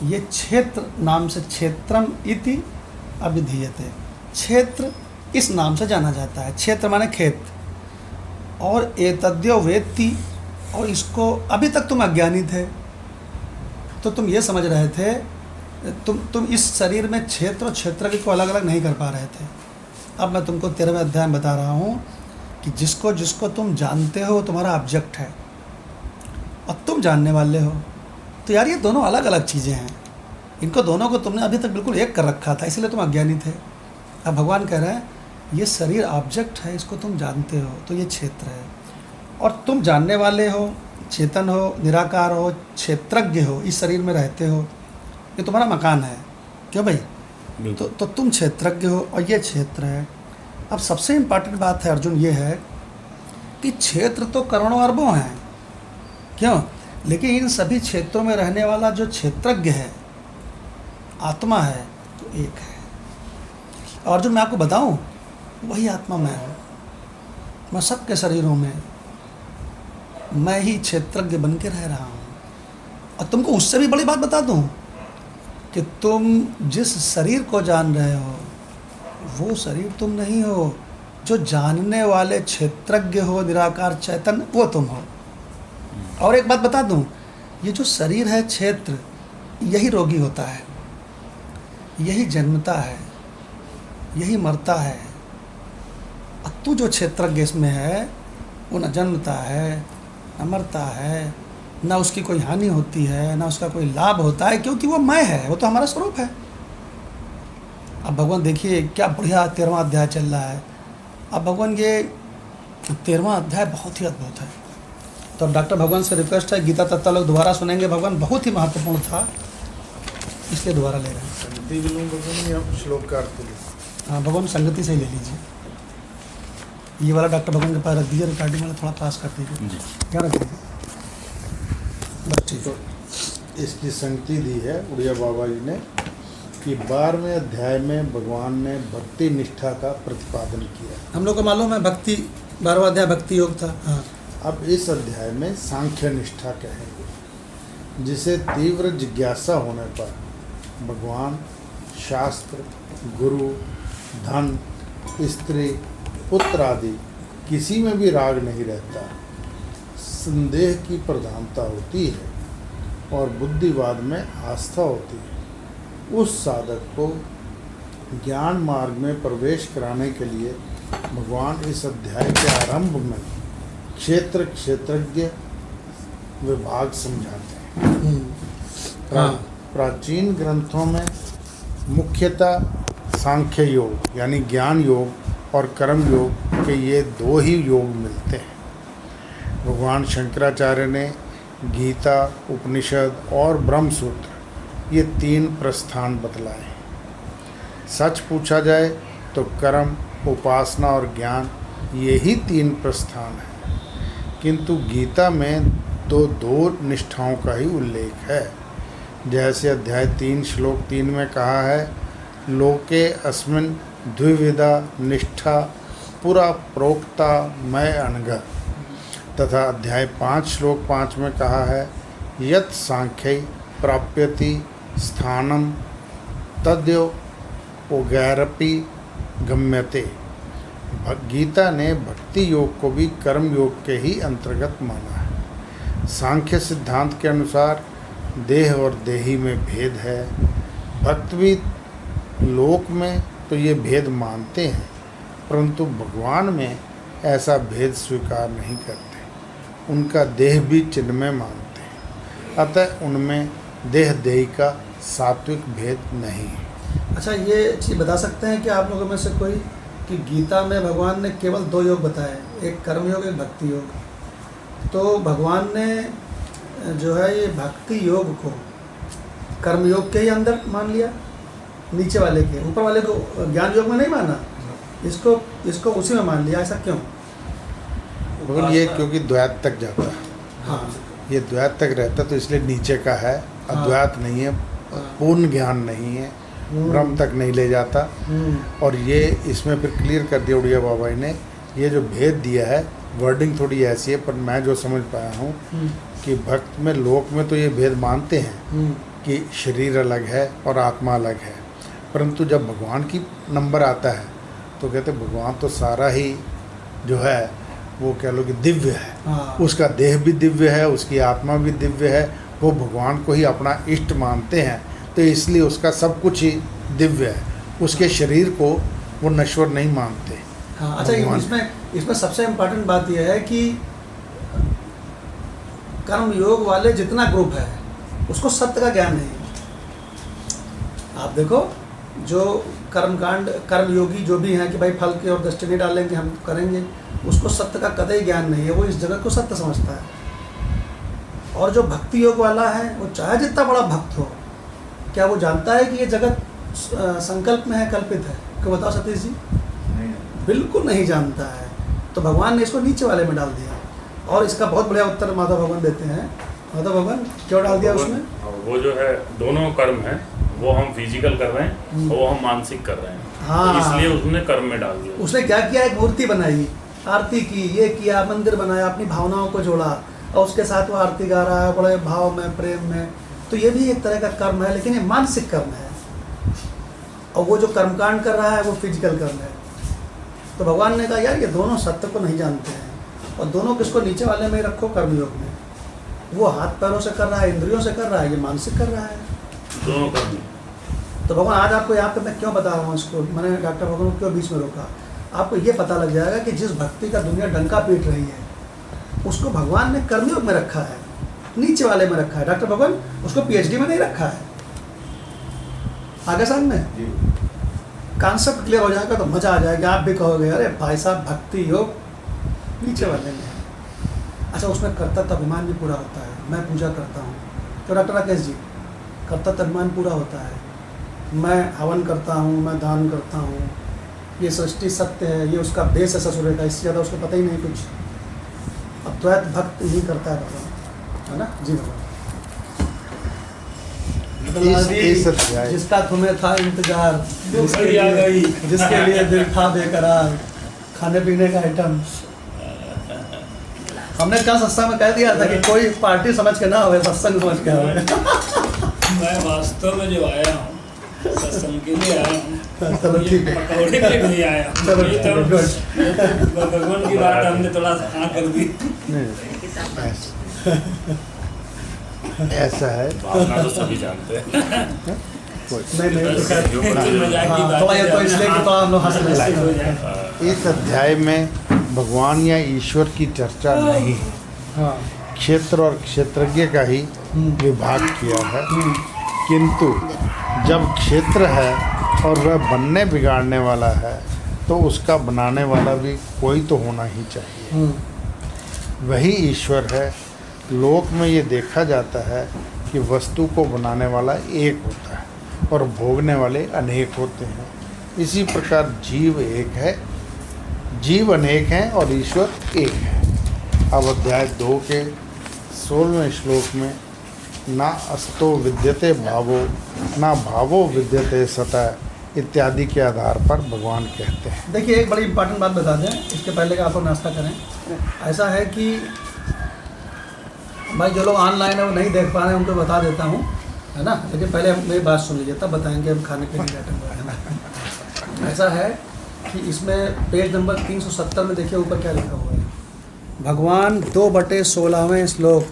ये क्षेत्र नाम से, क्षेत्रम इति अभिधीयते, क्षेत्र इस नाम से जाना जाता है। क्षेत्र माने खेत। और एतद्यो वेत्ति, और इसको अभी तक तुम अज्ञानी थे तो तुम ये समझ रहे थे, तुम इस शरीर में क्षेत्र और क्षेत्रज्ञ को अलग अलग नहीं कर पा रहे थे। अब मैं तुमको 13वें अध्याय में बता रहा हूँ कि जिसको जिसको तुम जानते हो तुम्हारा ऑब्जेक्ट है और तुम जानने वाले हो। तो यार ये दोनों अलग अलग चीज़ें हैं, इनको दोनों को तुमने अभी तक बिल्कुल एक कर रखा था, इसलिए तुम अज्ञानी थे। अब भगवान कह रहे हैं ये शरीर ऑब्जेक्ट है, इसको तुम जानते हो तो ये क्षेत्र है, और तुम जानने वाले हो, चेतन हो, निराकार हो, क्षेत्रज्ञ हो, इस शरीर में रहते हो, ये तुम्हारा मकान है। क्यों भाई? तो तुम क्षेत्रज्ञ हो और ये क्षेत्र है। अब सबसे इम्पॉर्टेंट बात है अर्जुन ये है कि क्षेत्र तो करोड़ों अरबों हैं, क्यों? लेकिन इन सभी क्षेत्रों में रहने वाला जो क्षेत्रज्ञ है, आत्मा है, तो एक है। और अर्जुन मैं आपको बताऊं, वही आत्मा मैं हूँ। मैं सबके शरीरों में मैं ही क्षेत्रज्ञ बन के रह रहा हूँ। और तुमको उससे भी बड़ी बात बता दूं कि तुम जिस शरीर को जान रहे हो वो शरीर तुम नहीं हो, जो जानने वाले क्षेत्रज्ञ हो, निराकार चैतन्य, वो तुम हो। और एक बात बता दूं, ये जो शरीर है क्षेत्र, यही रोगी होता है, यही जन्मता है, यही मरता है। और तू जो क्षेत्रज्ञ इसमें है वो न जन्मता है, न मरता है, ना उसकी कोई हानि होती है, ना उसका कोई लाभ होता है, क्योंकि वो मैं है, वो तो हमारा स्वरूप है। अब भगवान देखिए क्या बढ़िया 13वां अध्याय चल रहा है। अब भगवान ये 13वां अध्याय बहुत ही अद्भुत है। तो डॉक्टर भगवान से रिक्वेस्ट है, गीता तत्व लोग दोबारा सुनेंगे। भगवान बहुत ही महत्वपूर्ण था, इसलिए दोबारा ले रहे हैं। संगति भी लूँ भगवान, या श्लोक का अर्थ लूँ? हाँ भगवान संगति से ही ले लीजिए। ये वाला डॉक्टर भगवान के पास रख दीजिए, रिकॉर्डिंग वाला थोड़ा पास कर दीजिए, क्या रख दीजिए बस, ठीक है। तो इसकी संगति दी है उड़िया बाबा जी ने कि 12वें अध्याय में भगवान ने भक्ति निष्ठा का प्रतिपादन किया। हम लोग को मालूम है भक्ति, 12वां अध्याय भक्ति योग था। हाँ, अब इस अध्याय में सांख्य निष्ठा कहेंगे, जिसे तीव्र जिज्ञासा होने पर भगवान शास्त्र, गुरु, धन, स्त्री, पुत्र आदि किसी में भी राग नहीं रहता, संदेह की प्रधानता होती है और बुद्धिवाद में आस्था होती है। उस साधक को ज्ञान मार्ग में प्रवेश कराने के लिए भगवान इस अध्याय के आरंभ में क्षेत्र क्षेत्रज्ञ विभाग समझाते हैं। प्राचीन ग्रंथों में मुख्यतः सांख्य योग यानी ज्ञान योग और कर्म योग के ये 2 ही योग मिलते हैं। भगवान शंकराचार्य ने गीता, उपनिषद और ब्रह्मसूत्र ये 3 प्रस्थान बतलाए। सच पूछा जाए तो कर्म, उपासना और ज्ञान यही 3 प्रस्थान हैं, किंतु गीता में दो निष्ठाओं का ही उल्लेख है। जैसे अध्याय 3 श्लोक 3 में कहा है, लोके अस्मिन् द्विविधा निष्ठा पुरा प्रोक्ता मैं अनघ, तथा अध्याय 5 श्लोक 5 में कहा है, यत् सांख्यै प्राप्यति स्थानम तद्यो उगैरपि गम्यते। गीता ने भक्ति योग को भी कर्म योग के ही अंतर्गत माना है। सांख्य सिद्धांत के अनुसार देह और देही में भेद है। भक्त भी लोक में तो ये भेद मानते हैं, परंतु भगवान में ऐसा भेद स्वीकार नहीं करते। उनका देह भी चिन्मय मानते हैं, अतः उनमें देह देही का सात्विक भेद नहीं है। अच्छा, ये चीज़ बता सकते हैं कि आप लोगों में से कोई कि गीता में भगवान ने केवल 2 योग बताए, एक कर्म योग, एक भक्ति योग। तो भगवान ने जो है ये भक्ति योग को कर्म योग के ही अंदर मान लिया, नीचे वाले के, ऊपर वाले को ज्ञान योग में नहीं माना, इसको उसी में मान लिया। ऐसा क्यों? मगर ये क्योंकि द्वैत तक जाता है, हाँ, ये द्वैत तक रहता तो इसलिए नीचे का है, अद्वैत नहीं है, पूर्ण ज्ञान नहीं है, ब्रह्म तक नहीं ले जाता। और ये इसमें फिर क्लियर कर दिया उड़िया बाबा जी ने, ये जो भेद दिया है, वर्डिंग थोड़ी ऐसी है, पर मैं जो समझ पाया हूँ कि भक्त में, लोक में तो ये भेद मानते हैं कि शरीर अलग है और आत्मा अलग है, परंतु जब भगवान की नंबर आता है तो कहते भगवान तो सारा ही जो है वो कह लो कि दिव्य है। हाँ। उसका देह भी दिव्य है, उसकी आत्मा भी दिव्य है, वो भगवान को ही अपना इष्ट मानते हैं, तो इसलिए उसका सब कुछ ही दिव्य है, उसके शरीर को वो नश्वर नहीं मानते। हाँ। अच्छा, इसमें सबसे इम्पोर्टेंट बात यह है कि कर्म योग वाले जितना ग्रुप है उसको सत्य का ज्ञान नहीं है। आप देखो, जो कर्म योगी जो भी हैं कि भाई फल की और दृष्टि नहीं डालेंगे, हम करेंगे, उसको सत्य का कतई ज्ञान नहीं है, वो इस जगत को सत्य समझता है। और जो भक्ति योग वाला है, वो चाहे जितना बड़ा भक्त हो, क्या वो जानता है कि ये जगत संकल्प में है, कल्पित है? क्यों बताओ सतीश जी? बिल्कुल नहीं जानता है। तो भगवान ने इसको नीचे वाले में डाल दिया, और इसका बहुत बढ़िया उत्तर माधव भगवान देते हैं। माधव भगवान क्यों डाल दिया उसमें? वो जो है दोनों कर्म है, वो हम फिजिकल कर रहे हैं और वो हम मानसिक कर रहे हैं। हाँ। तो इसलिए उसने कर्म में डाल दिया। उसने क्या किया? एक मूर्ति बनाई, आरती की, ये किया, मंदिर बनाया, अपनी भावनाओं को जोड़ा, और उसके साथ वो आरती गा रहा है बड़े भाव में, प्रेम में। तो ये भी एक तरह का कर्म है, लेकिन ये मानसिक कर्म है। और वो जो कर्मकांड कर रहा है वो फिजिकल कर्म है। तो भगवान ने कहा यार ये दोनों सत्य को नहीं जानते हैं, और दोनों किसको नीचे वाले में ही रखो, कर्मयोग में। वो हाथ पैरों से कर रहा है, इंद्रियों से कर रहा है, ये मानसिक कर रहा है, दोनों कर्म। तो भगवान आज आपको यहाँ पे मैं क्यों बता रहा हूँ इसको, मैंने डॉक्टर भगवान को क्यों बीच में रोका, आपको ये पता लग जाएगा कि जिस भक्ति का दुनिया डंका पीट रही है, उसको भगवान ने कर्मयोग में रखा है, नीचे वाले में रखा है। डॉक्टर भगवान उसको पीएचडी में नहीं रखा है। आगे सामने कॉन्सेप्ट क्लियर हो जाएगा तो मज़ा आ जाएगा, आप भी कहोगे अरे भाई साहब भक्ति योग नीचे वाले में है। अच्छा, उसमें कर्तव्य अभिमान भी पूरा होता है, मैं पूजा करता हूँ तो डॉक्टर राकेश जी कर्तव्य अभिमान पूरा होता है, मैं हवन करता हूँ, मैं दान करता हूँ, ये सृष्टि सत्य है, ये उसका बेस है ससुरे का, इससे ज़्यादा उसको पता ही नहीं कुछ। अब द्वैत भक्त ही करता है भगवान, है ना जी भगवान। जिसका तुम्हें था इंतजार, जिसके लिए दिल था बेकरार, खाने पीने का आइटम। हमने कल सत्संग में कह दिया था कि कोई पार्टी समझ के ना हो, सत्संग समझ के हो। मैं वास्तव में जो आया हूँ सत्संग के लिए आया हूँ, चलो ठीक है, पकौड़े के लिए नहीं आया। चलो ये तो भगवान की बात हमने थोड़ा हाँ कर दी। ऐसा है, भावना तो सभी जानते हैं। नहीं तो खैर, मजाक की हाँ, बात थोड़ा ये है। तो इसलिए कि तो हम लोग हंस रहे हैं। इस अध्याय में भगवान या ईश्वर की चर्चा नहीं है, हाँ, क्षेत्र और क्षेत्रज्ञ का ही विभाग किया है। किंतु जब क्षेत्र है और वह बनने बिगाड़ने वाला है तो उसका बनाने वाला भी कोई तो होना ही चाहिए, वही ईश्वर है। लोक में ये देखा जाता है कि वस्तु को बनाने वाला एक होता है और भोगने वाले अनेक होते हैं। इसी प्रकार जीव एक है, जीव अनेक हैं और ईश्वर एक है। अब अध्याय 2 के 16वें श्लोक में ना अस्तो विद्यते भावो ना भावो विद्यते सतः इत्यादि के आधार पर भगवान कहते हैं। देखिए एक बड़ी इंपॉर्टेंट बात बता दें इसके पहले कि आप लोग नाश्ता करें। ऐसा है कि भाई जो लोग ऑनलाइन है वो नहीं देख पा रहे हैं उनको बता देता हूँ, है ना, लेकिन पहले हम मेरी बात सुन लीजिए तब बताएंगे हम खाने पीने के आइटम, है ना। ऐसा है कि इसमें पेज नंबर 370 में देखिए ऊपर क्या लिखा हुआ है। भगवान 2/16वें श्लोक,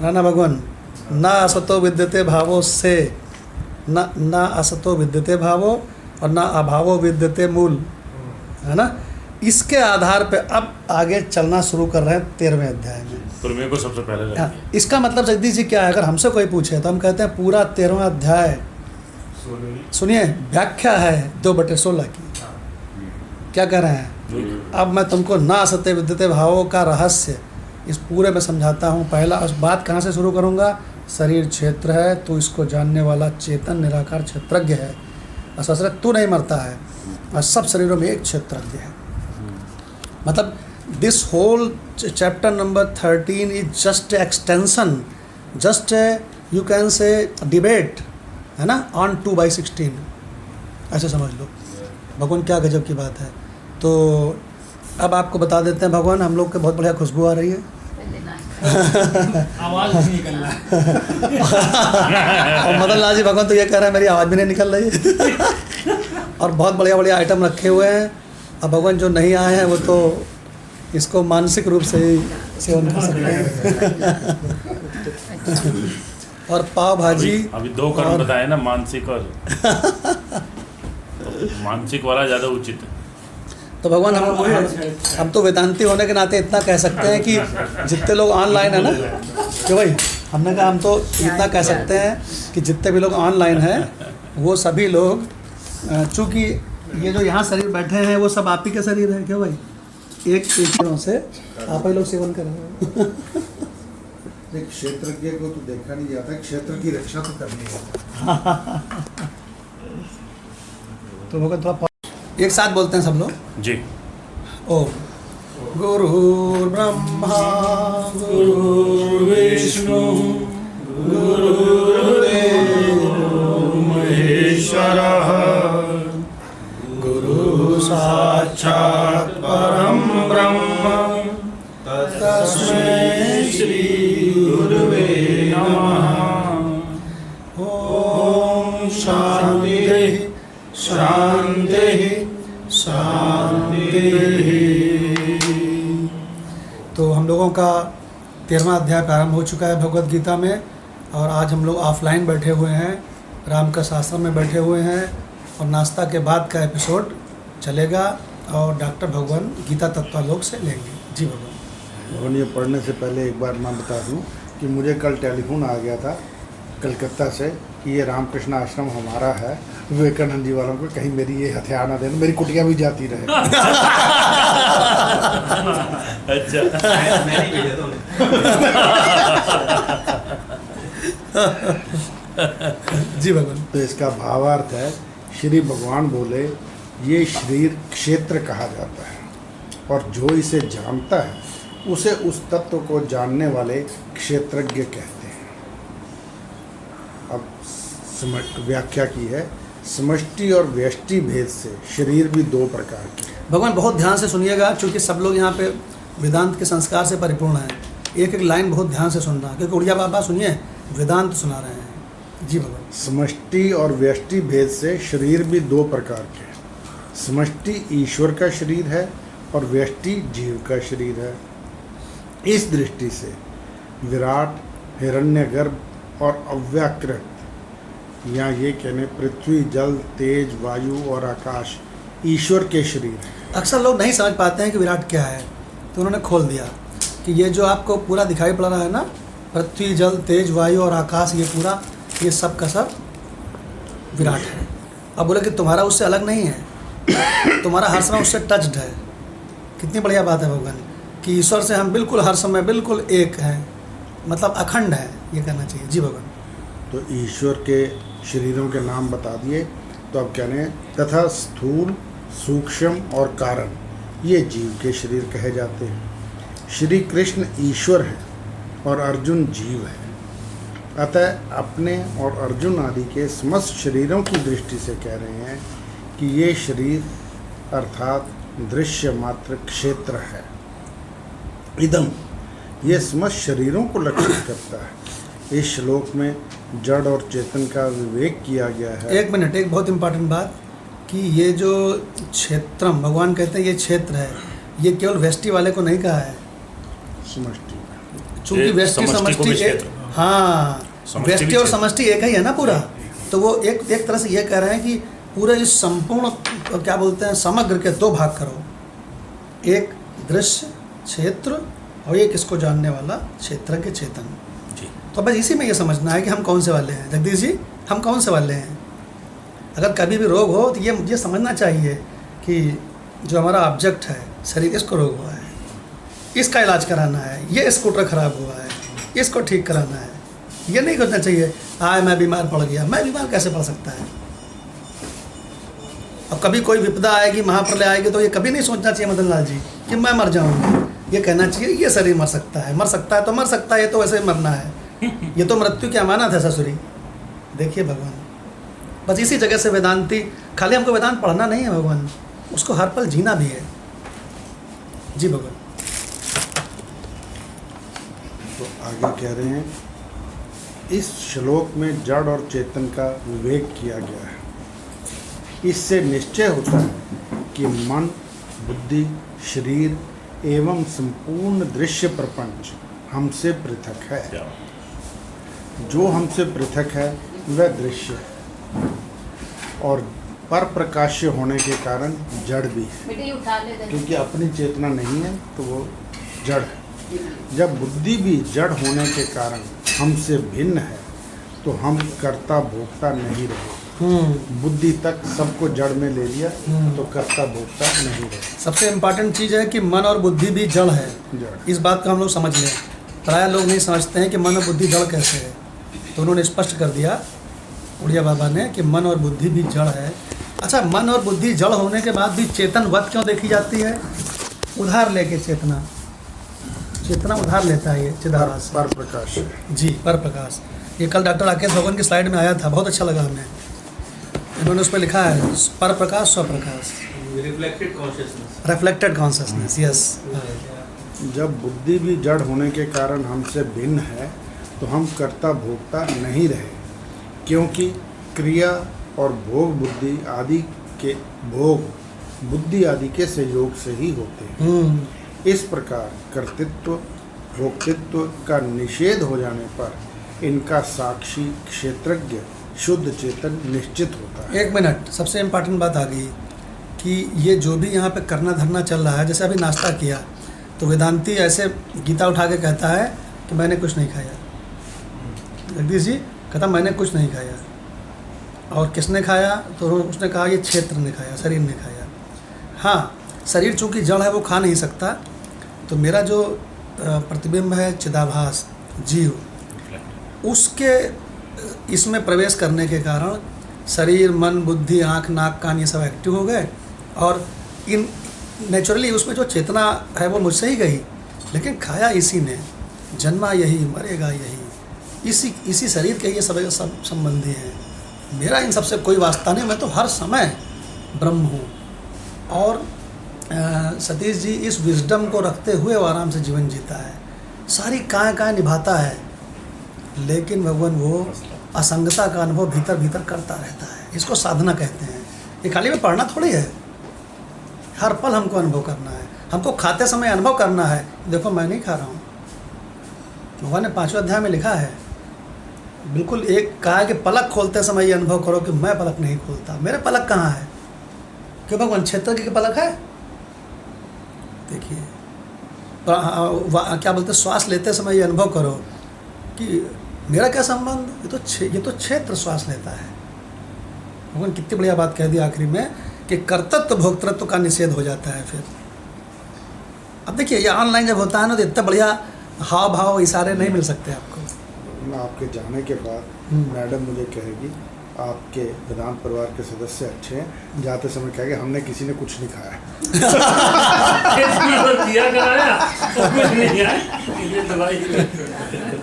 है ना भगवान, ना असतो विद्यते भावो से, ना असतो विद्यते भावो और ना अभावो विद्यते मूल, है ना। इसके आधार पे अब आगे चलना शुरू कर रहे हैं 13वें अध्याय में। प्रमेय को सबसे पहले रखिए। हाँ, इसका मतलब जगदीश जी क्या है, अगर हमसे कोई पूछे तो हम कहते हैं पूरा 13वां अध्याय सुनिए व्याख्या है 2/16 की। क्या कह रहे हैं, अब मैं तुमको ना असत्य विद्यते भावों का रहस्य इस पूरे में समझाता हूँ। पहला बात कहाँ से शुरू करूँगा, शरीर क्षेत्र है, तो इसको जानने वाला चेतन निराकार क्षेत्रज्ञ है। असर तू नहीं मरता है और सब शरीरों में एक क्षेत्रज्ञ है। मतलब this whole chapter number 13 is just extension, just you can say debate, है ना, ऑन 2/16, ऐसे समझ लो। भगवान क्या गजब की बात है। तो अब आपको बता देते हैं भगवान, हम लोग के बहुत बढ़िया खुशबू आ रही है। आवाज नहीं निकल रहा है। और मदन लाल जी भगवान तो ये कह रहे हैं मेरी आवाज़ भी नहीं निकल रही है। और बहुत बढ़िया बढ़िया आइटम रखे हुए हैं। अब भगवान जो नहीं आए हैं वो तो इसको मानसिक रूप से ही सेवन कर सकते हैं। और पाव भाजी अभी 2 कर्म बताए ना, मानसिक और तो मानसिक वाला ज़्यादा उचित है। तो भगवान हम तो वेदांती होने के नाते इतना कह सकते हैं कि जितने लोग ऑनलाइन है ना, कि भाई हमने कहा हम तो इतना कह सकते हैं कि जितने भी लोग ऑनलाइन हैं वो सभी लोग, चूँकि ये जो यहाँ शरीर बैठे हैं वो सब आप ही के शरीर है। क्यों भाई, एक चीज़ों से आप ही लोग सेवन कर रहे हो। क्षेत्रज्ञ को तो देखा नहीं जाता, क्षेत्र की रक्षा तो करनी है। तो भगवान थोड़ा एक साथ बोलते हैं सब लोग जी। ओम गुरुर्ब्रह्मा गुरुर्विष्णु गुरुर्देवो महेश्वरः गुरु साक्षात् परं ब्रह्म तस्मै श्री गुरुवे नमः। ओम शांति शांति शांति। तो हम लोगों का 13वां अध्याय प्रारंभ हो चुका है भगवद गीता में, और आज हम लोग ऑफलाइन बैठे हुए हैं, राम का आश्रम में बैठे हुए हैं, और नाश्ता के बाद का एपिसोड चलेगा और डॉक्टर भगवान गीता तत्वालोक से लेंगे। जी भगवान। ये पढ़ने से पहले एक बार मैं बता दूं कि मुझे कल टेलीफोन आ गया था कलकत्ता से कि ये रामकृष्ण आश्रम हमारा है, विवेकानंद जी वालों को कहीं मेरी ये हथियार ना देना, मेरी कुटिया भी जाती रहे। अच्छा। जी भगवान। तो इसका भावार्थ है, श्री भगवान बोले ये शरीर क्षेत्र कहा जाता है, और जो इसे जानता है उसे उस तत्व को जानने वाले क्षेत्रज्ञ कहते हैं। अब व्याख्या की है, समष्टि और व्यष्टि भेद से शरीर भी 2 प्रकार के हैं। भगवान बहुत ध्यान से सुनिएगा, क्योंकि सब लोग यहाँ पे वेदांत के संस्कार से परिपूर्ण हैं। एक एक लाइन बहुत ध्यान से सुनना, क्योंकि उड़िया बाबा सुनिए वेदांत सुना रहे हैं। जी भगवान। समष्टि और व्यष्टि भेद से शरीर भी 2 प्रकार के हैं। समष्टि ईश्वर का शरीर है और व्यष्टि जीव का शरीर है। इस दृष्टि से विराट, हिरण्यगर्भ और अव्याकृत, या ये कहने पृथ्वी, जल, तेज, वायु और आकाश ईश्वर के शरीर हैं। अक्सर लोग नहीं समझ पाते हैं कि विराट क्या है, तो उन्होंने खोल दिया कि ये जो आपको पूरा दिखाई पड़ रहा है ना, पृथ्वी, जल, तेज, वायु और आकाश, ये पूरा, ये सब का सब विराट है। अब बोले कि तुम्हारा उससे अलग नहीं है, तुम्हारा हर समय उससे टच्ड है। कितनी बढ़िया बात है भगवान कि ईश्वर से हम बिल्कुल हर समय बिल्कुल एक हैं, मतलब अखंड है, ये कहना चाहिए। जी भगवान। तो ईश्वर के शरीरों के नाम बता दिए। तो अब कहने तथा स्थूल, सूक्ष्म और कारण, ये जीव के शरीर कहे जाते हैं। श्री कृष्ण ईश्वर है और अर्जुन जीव है। अतः अपने और अर्जुन आदि के समस्त शरीरों की दृष्टि से कह रहे हैं कि ये शरीर अर्थात दृश्य मात्र क्षेत्र है। इदम, ये समस्त शरीरों को लक्षित करता है। इस श्लोक में जड़ और चेतन का विवेक किया गया है। एक मिनट, एक बहुत इम्पोर्टेंट बात कि ये जो क्षेत्रम भगवान कहते हैं ये क्षेत्र है, ये केवल व्यष्टि वाले को नहीं कहा है, समष्टि। चूंकि व्यष्टि समष्टि एक, हाँ, व्यष्टि और समष्टि एक ही है ना पूरा। तो वो एक तरह से ये कह रहे हैं कि पूरे इस संपूर्ण क्या बोलते हैं समग्र के दो भाग करो, एक दृश्य क्षेत्र और एक इसको जानने वाला क्षेत्रज्ञ चेतन। जी। तो बस इसी में ये समझना है कि हम कौन से वाले हैं। जगदीश जी, हम कौन से वाले हैं? अगर कभी भी रोग हो तो ये समझना चाहिए कि जो हमारा ऑब्जेक्ट है शरीर, इसको रोग हुआ है, इसका इलाज कराना है, ये स्कूटर ख़राब हुआ है, इसको ठीक कराना है। ये नहीं करना चाहिए मैं बीमार पड़ गया। मैं बीमार कैसे पड़ सकता है? अब कभी कोई विपदा आएगी, महाप्रलय आएगी, तो ये कभी नहीं सोचना चाहिए मदन लाल जी कि मैं मर जाऊंगा। ये कहना चाहिए ये शरीर मर सकता है, मर सकता है तो मर सकता है, ये तो वैसे ही मरना है, ये तो मृत्यु की अमानत है ससुरी। देखिए भगवान, बस इसी जगह से वेदांती, खाली हमको वेदांत पढ़ना नहीं है भगवान, उसको हर पल जीना भी है। जी भगवान। तो आगे कह रहे हैं, इस श्लोक में जड़ और चेतन का विवेक किया गया है। इससे निश्चय होता है कि मन, बुद्धि, शरीर एवं संपूर्ण दृश्य प्रपंच हमसे पृथक है। जो हमसे पृथक है वह दृश्य है और पर प्रकाश्य होने के कारण जड़ भी है, क्योंकि अपनी चेतना नहीं है तो वो जड़ है। जब बुद्धि भी जड़ होने के कारण हमसे भिन्न है तो हम कर्ता भोक्ता नहीं रहे। बुद्धि तक सबको जड़ में ले लिया तो कर्ता भोक्ता नहीं रहे। सबसे इम्पॉर्टेंट चीज़ है कि मन और बुद्धि भी जड़ है। जड़। इस बात को हम लोग समझ लें। प्रायः लोग नहीं समझते हैं कि मन और बुद्धि जड़ कैसे है, तो उन्होंने स्पष्ट कर दिया उड़िया बाबा ने कि मन और बुद्धि भी जड़ है। अच्छा, मन और बुद्धि जड़ होने के बाद भी चेतन वत क्यों देखी जाती है? उधार लेके चेतना उधार लेता है ये चिदाभास से। पर प्रकाश जी, पर प्रकाश। ये कल डॉक्टर राकेश भगवान की स्लाइड में आया था, बहुत अच्छा लगा हमें। इन्होंने उस पर लिखा है पर प्रकाश स्वप्रकाश, रिफ्लेक्टेड कॉन्शियसनेस। यस। जब बुद्धि भी जड़ होने के कारण हमसे भिन्न है तो हम कर्ता भोक्ता नहीं रहे, क्योंकि क्रिया और भोग बुद्धि आदि के सहयोग से ही होते हैं। इस प्रकार कर्तृत्व भोक्तृत्व का निषेध हो जाने पर इनका साक्षी क्षेत्रज्ञ शुद्ध चेतन निश्चित होता है। एक मिनट, सबसे इम्पॉर्टेंट बात आ गई कि ये जो भी यहाँ पे करना धरना चल रहा है, जैसे अभी नाश्ता किया तो वेदांती ऐसे गीता उठा के कहता है कि मैंने कुछ नहीं खाया। जगदीश जी कहता मैंने कुछ नहीं खाया, और किसने खाया? तो उसने कहा ये क्षेत्र ने खाया, शरीर ने खाया। हाँ, शरीर चूँकि जड़ है वो खा नहीं सकता, तो मेरा जो प्रतिबिंब है चिदाभास जीव, उसके इसमें प्रवेश करने के कारण शरीर, मन, बुद्धि, आँख, नाक, कान ये सब एक्टिव हो गए, और इन नेचुरली उसमें जो चेतना है वो मुझसे ही गई, लेकिन खाया इसी ने, जन्मा यही, मरेगा यही, इसी शरीर के ये सब संबंधी हैं। मेरा इन सबसे कोई वास्ता नहीं, मैं तो हर समय ब्रह्म हूँ। और सतीश जी इस विजडम को रखते हुए वो आराम से जीवन जीता है, सारी काय निभाता है, लेकिन भगवान वो असंगता का अनुभव भीतर भीतर करता रहता है। इसको साधना कहते हैं। ये खाली में पढ़ना थोड़ी है, हर पल हमको अनुभव करना है, हमको खाते समय अनुभव करना है। देखो मैं नहीं खा रहा हूँ, भगवान ने 5वें अध्याय में लिखा है, बिल्कुल एक कहा है कि पलक खोलते समय ये अनुभव करो कि मैं पलक नहीं खोलता। मेरे पलक कहाँ है? क्यों भगवान क्षेत्र की पलक है? देखिए क्या बोलते, श्वास लेते समय ये अनुभव करो कि मेरा क्या संबंध, ये तो क्षेत्र श्वास लेता है। भगवान कितनी बढ़िया बात कह दी आखिरी में कि कर्तृत्व भोक्तृत्व का निषेध हो जाता है। फिर अब देखिए ये ऑनलाइन जब होता है ना तो इतना बढ़िया हाव भाव इशारे नहीं मिल सकते आपको। आपके जाने के बाद मैडम मुझे कहेगी आपके वेदांत परिवार के सदस्य अच्छे हैं, जाते समय कहेंगे हमने किसी ने कुछ नहीं खाया।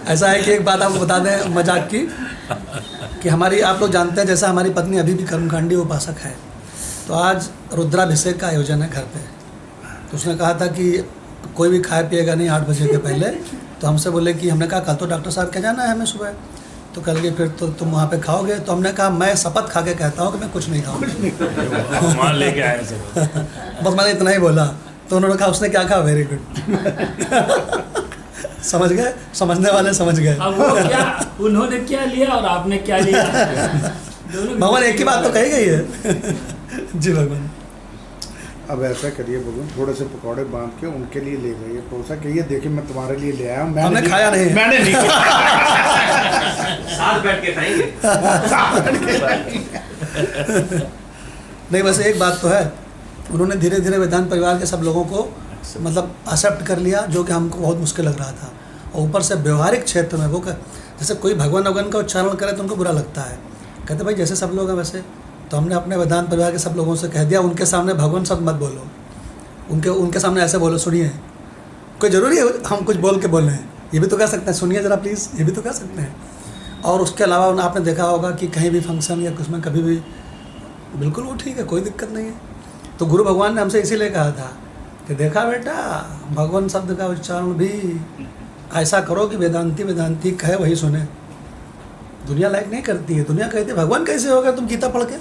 ऐसा है कि एक बात आपको बता दें मजाक की, कि हमारी, आप लोग जानते हैं जैसा हमारी पत्नी अभी भी कर्मकांडी उपासक है, तो आज रुद्राभिषेक का आयोजन है घर पे। तो उसने कहा था कि कोई भी खाए पिएगा नहीं 8 बजे के पहले। तो हमसे बोले कि, हमने कहा कल तो डॉक्टर साहब क्या जाना है हमें सुबह, तो कल के फिर तो तुम वहाँ पे खाओगे। तो हमने कहा मैं शपथ खा के कहता हूँ कि मैं कुछ नहीं खाऊंगा। मान लेके आए सब। बस मैंने इतना ही बोला, तो उन्होंने कहा उसने क्या कहा, वेरी गुड। समझ गए, समझने वाले समझ गए। अब वो क्या, उन्होंने क्या लिया और आपने क्या लिया? भगवान एक ही बात तो कही गई है। जी भगवान। अब ऐसा करिए भगवान, थोड़े से पकौड़े बांध के उनके लिए ले जाइए, थोड़ा कहिए देखिए मैं तुम्हारे लिए ले आया हूँ। हमने खाया नहीं। मैंने नहीं साथ बैठ के खाएंगे। नहीं, वैसे एक बात तो है, उन्होंने धीरे धीरे वेदांत परिवार के सब लोगों को मतलब एक्सेप्ट कर लिया, जो कि हमको बहुत मुश्किल लग रहा था। और ऊपर से व्यवहारिक क्षेत्र में वो जैसे कोई भगवान भगवान का उच्चारण करे तो उनको बुरा लगता है, कहते भाई जैसे सब लोग हैं वैसे। तो हमने अपने वेदांत परिवार के सब लोगों से कह दिया, उनके सामने भगवान शब्द मत बोलो, उनके सामने ऐसे बोलो, सुनिए। कोई ज़रूरी है हम कुछ बोल के बोलें, ये भी तो कह सकते हैं, सुनिए ज़रा प्लीज़, ये भी तो कह सकते हैं। और उसके अलावा आपने देखा होगा कि कहीं भी फंक्शन या कुछ में कभी भी बिल्कुल वो ठीक है, कोई दिक्कत नहीं है। तो गुरु भगवान ने हमसे इसीलिए कहा था कि देखा बेटा, भगवान शब्द का उच्चारण भी ऐसा करो कि वेदांती कहे वही सुने। दुनिया लाइक नहीं करती है, दुनिया कहती है भगवान कैसे हो गया तुम गीता पढ़ के।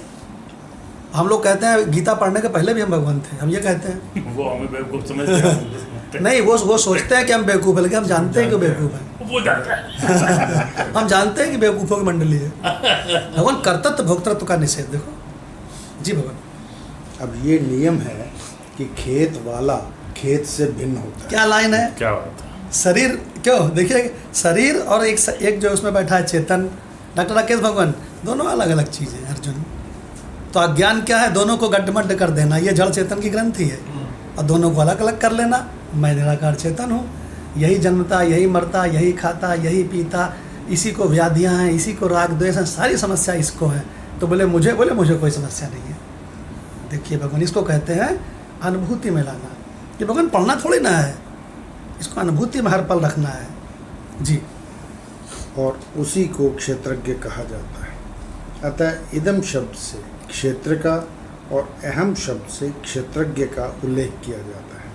हम लोग कहते हैं गीता पढ़ने के पहले भी हम भगवान थे, हम ये कहते हैं। वो हमें बेवकूफ़ समझते हैं। नहीं, वो सोचते हैं कि हम बेवकूफ़ है, लेकिन हम जानते हैं कि बेवकूफ़ है। वो जानता है। हम जानते हैं कि बेवकूफ़ों की मंडली है। भगवान कर्तृत्व भोक्तृत्व का निषेध देखो। जी भगवान। अब ये नियम है कि खेत वाला खेत से भिन्न होता है। क्या लाइन है? क्या बात है। शरीर क्यों देखिए, शरीर और एक जो उसमें बैठा है चेतन, डॉक्टर राकेश भगवान, दोनों अलग अलग चीज़ें हैं अर्जुन। तो अज्ञान क्या है? दोनों को गड्ढमड्ढ कर देना, ये जड़ चेतन की ग्रंथि है। और दोनों को अलग अलग कर लेना। मैं निराकार चेतन हूँ, यही जन्मता, यही मरता, यही खाता, यही पीता, इसी को व्याधियाँ हैं, इसी को राग द्वेष हैं, सारी समस्या इसको है। तो बोले मुझे कोई समस्या नहीं है। देखिए भगवान, इसको कहते हैं अनुभूति में लाना। ये भगवान पढ़ना थोड़ी ना है, इसको अनुभूति में हर पल रखना है। जी। और उसी को क्षेत्रज्ञ कहा जाता है। अतः इदम शब्द से क्षेत्र का और अहम शब्द से क्षेत्रज्ञ का उल्लेख किया जाता है।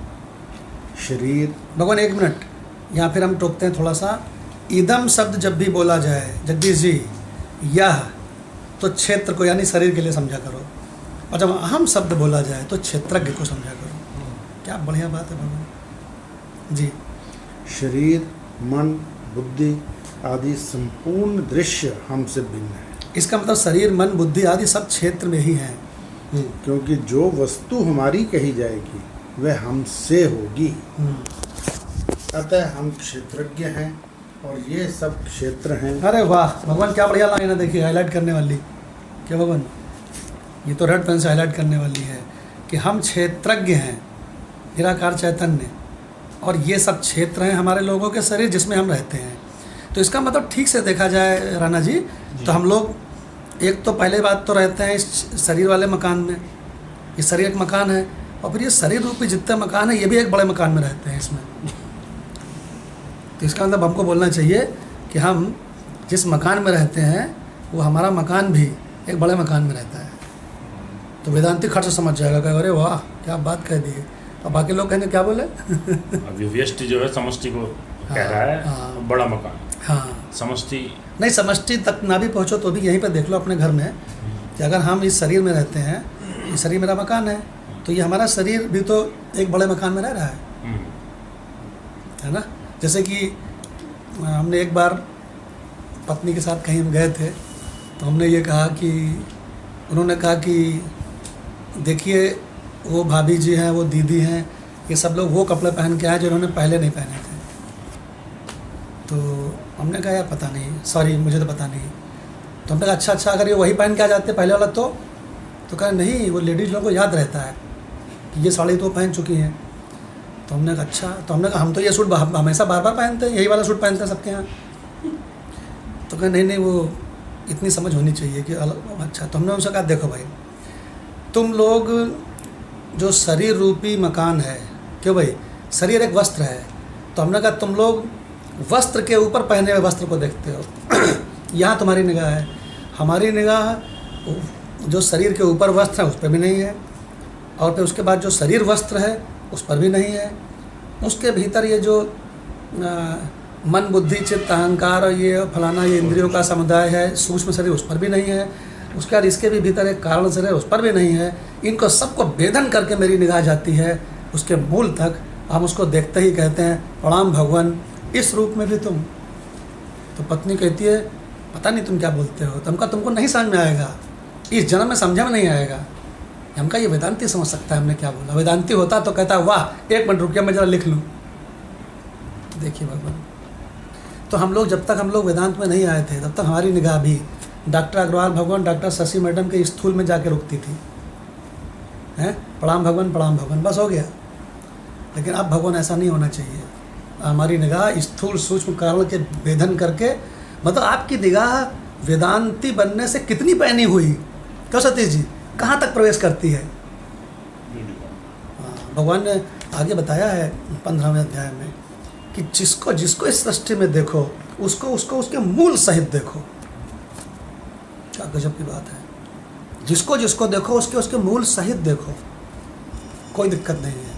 शरीर। भगवान एक मिनट, यहाँ फिर हम टोकते हैं थोड़ा सा। इदम शब्द जब भी बोला जाए जगदीश जी, यह तो क्षेत्र को यानी शरीर के लिए समझा करो, और जब अहम शब्द बोला जाए तो क्षेत्रज्ञ को समझा करो। क्या बढ़िया बात है भगवान जी। शरीर, मन, बुद्धि आदि संपूर्ण दृश्य हमसे भिन्न है। इसका मतलब शरीर, मन, बुद्धि आदि सब क्षेत्र में ही हैं। क्योंकि जो वस्तु हमारी कही जाएगी वह हमसे होगी। अतः हम क्षेत्रज्ञ हैं और ये सब क्षेत्र हैं। अरे वाह भगवान, क्या बढ़िया लाइन है। देखिए हाईलाइट करने वाली, क्या भगवान, ये तो रेड पेन से हाईलाइट करने वाली है कि हम क्षेत्रज्ञ हैं, निराकार चैतन्य, और ये सब क्षेत्र हैं हमारे लोगों के शरीर जिसमें हम रहते हैं। तो इसका मतलब ठीक से देखा जाए राणा जी, तो हम लोग एक तो पहले बात तो रहते हैं इस शरीर वाले मकान में, ये शरीर एक मकान है, और फिर ये शरीर रूपी जितने मकान है ये भी एक बड़े मकान में रहते हैं इसमें। तो इसका मतलब हमको बोलना चाहिए कि हम जिस मकान में रहते हैं वो हमारा मकान भी एक बड़े मकान में रहता है। तो वेदांती खर्च समझ जाएगा कि अरे वाह क्या बात कह दी। और बाकी लोग कहेंगे क्या बोले। अभी व्यष्टि जो है समष्टि को कह रहा है। हाँ। बड़ा मकान। हाँ, समष्टि नहीं समष्टि तक ना भी पहुँचो तो भी यहीं पर देख लो अपने घर में कि अगर हम इस शरीर में रहते हैं, ये शरीर मेरा मकान है, तो ये हमारा शरीर भी तो एक बड़े मकान में रह रहा है ना। जैसे कि हमने एक बार पत्नी के साथ कहीं हम गए थे, तो हमने ये कहा कि उन्होंने कहा कि देखिए वो भाभी जी हैं, वो दीदी हैं, ये सब लोग वो कपड़े पहन के आए जो उन्होंने पहले नहीं पहने थे। तो हमने कहा यार पता नहीं, सॉरी मुझे तो पता नहीं। तो हमने कहा अच्छा अगर ये वही पहन के आ जाते पहले वाला तो कहा नहीं, वो लेडीज़ लोगों को याद रहता है कि ये साड़ी तो पहन चुकी हैं। तो हमने कहा अच्छा, तो हमने कहा हम तो ये सूट हमेशा बार बार पहनते हैं, यही वाला सूट पहनते हैं सबके यहाँ। तो कहा नहीं वो इतनी समझ होनी चाहिए कि अच्छा। तो हमने उनसे कहा देखो भाई, तुम लोग जो शरीर रूपी मकान है, क्यों भाई शरीर एक वस्त्र है, तो हमने कहा तुम लोग वस्त्र के ऊपर पहने हुए वस्त्र को देखते हो। यहाँ तुम्हारी निगाह है, हमारी निगाह जो शरीर के ऊपर वस्त्र है उस पर भी नहीं है, और फिर उसके बाद जो शरीर वस्त्र है उस पर भी नहीं है, उसके भीतर ये जो मन बुद्धि चित्त अहंकार और ये फलाना ये इंद्रियों का समुदाय है, सूक्ष्म शरीर उस पर भी नहीं है, उसके बाद इसके भी भीतर एक कारण शरीर उस पर भी नहीं है। इनको सबको भेदन करके मेरी निगाह जाती है उसके मूल तक, हम उसको देखते ही कहते हैं प्रणाम भगवान, इस रूप में भी तुम। तो पत्नी कहती है पता नहीं तुम क्या बोलते हो। तुमको नहीं समझ में आएगा, इस जन्म में समझ में नहीं आएगा। हम कहा ये वेदांती समझ सकता है हमने क्या बोला। वेदांती होता तो कहता वाह एक मिनट रुकिए मैं जरा लिख लूँ। देखिए भगवान, तो हम लोग जब तक हम लोग वेदांत में नहीं आए थे तब तक हमारी निगाह भी डॉक्टर अग्रवाल भगवान, डॉक्टर शशि मैडम के स्थूल में जाके रुकती थी। हैं प्रणाम भगवान बस हो गया। लेकिन अब भगवान ऐसा नहीं होना चाहिए। हमारी निगाह स्थूल सूक्ष्म कारण के भेदन करके, मतलब आपकी निगाह वेदांती बनने से कितनी पैनी हुई, क्यों सतीश जी, कहाँ तक प्रवेश करती है। भगवान ने आगे बताया है 15वें अध्याय में कि जिसको जिसको इस सृष्टि में देखो उसको उसके मूल सहित देखो। क्या गजब की बात है। जिसको जिसको देखो उसके मूल सहित देखो, कोई दिक्कत नहीं है।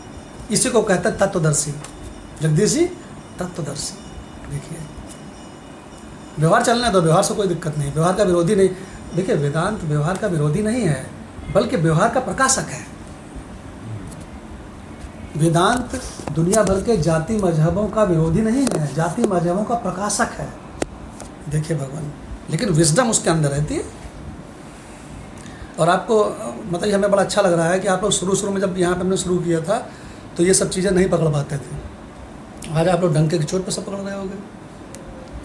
इसी को कहता है तत्वदर्शी। जगदीश जी तत्वदर्शी। देखिए व्यवहार चलने दो, व्यवहार से कोई दिक्कत नहीं, व्यवहार का विरोधी नहीं। देखिए वेदांत व्यवहार का विरोधी नहीं है बल्कि व्यवहार का प्रकाशक है। वेदांत दुनिया भर के जाति मजहबों का विरोधी नहीं है, जाति मजहबों का प्रकाशक है। देखिए भगवान, लेकिन विजडम उसके अंदर रहती है। और आपको मतलब हमें बड़ा अच्छा लग रहा है कि आप लोग शुरू में जब यहाँ पर हमने शुरू किया था तो ये सब चीज़ें नहीं पकड़ पाते थे। आज आप लोग डंके की चोट पे सब पकड़ रहे होगे,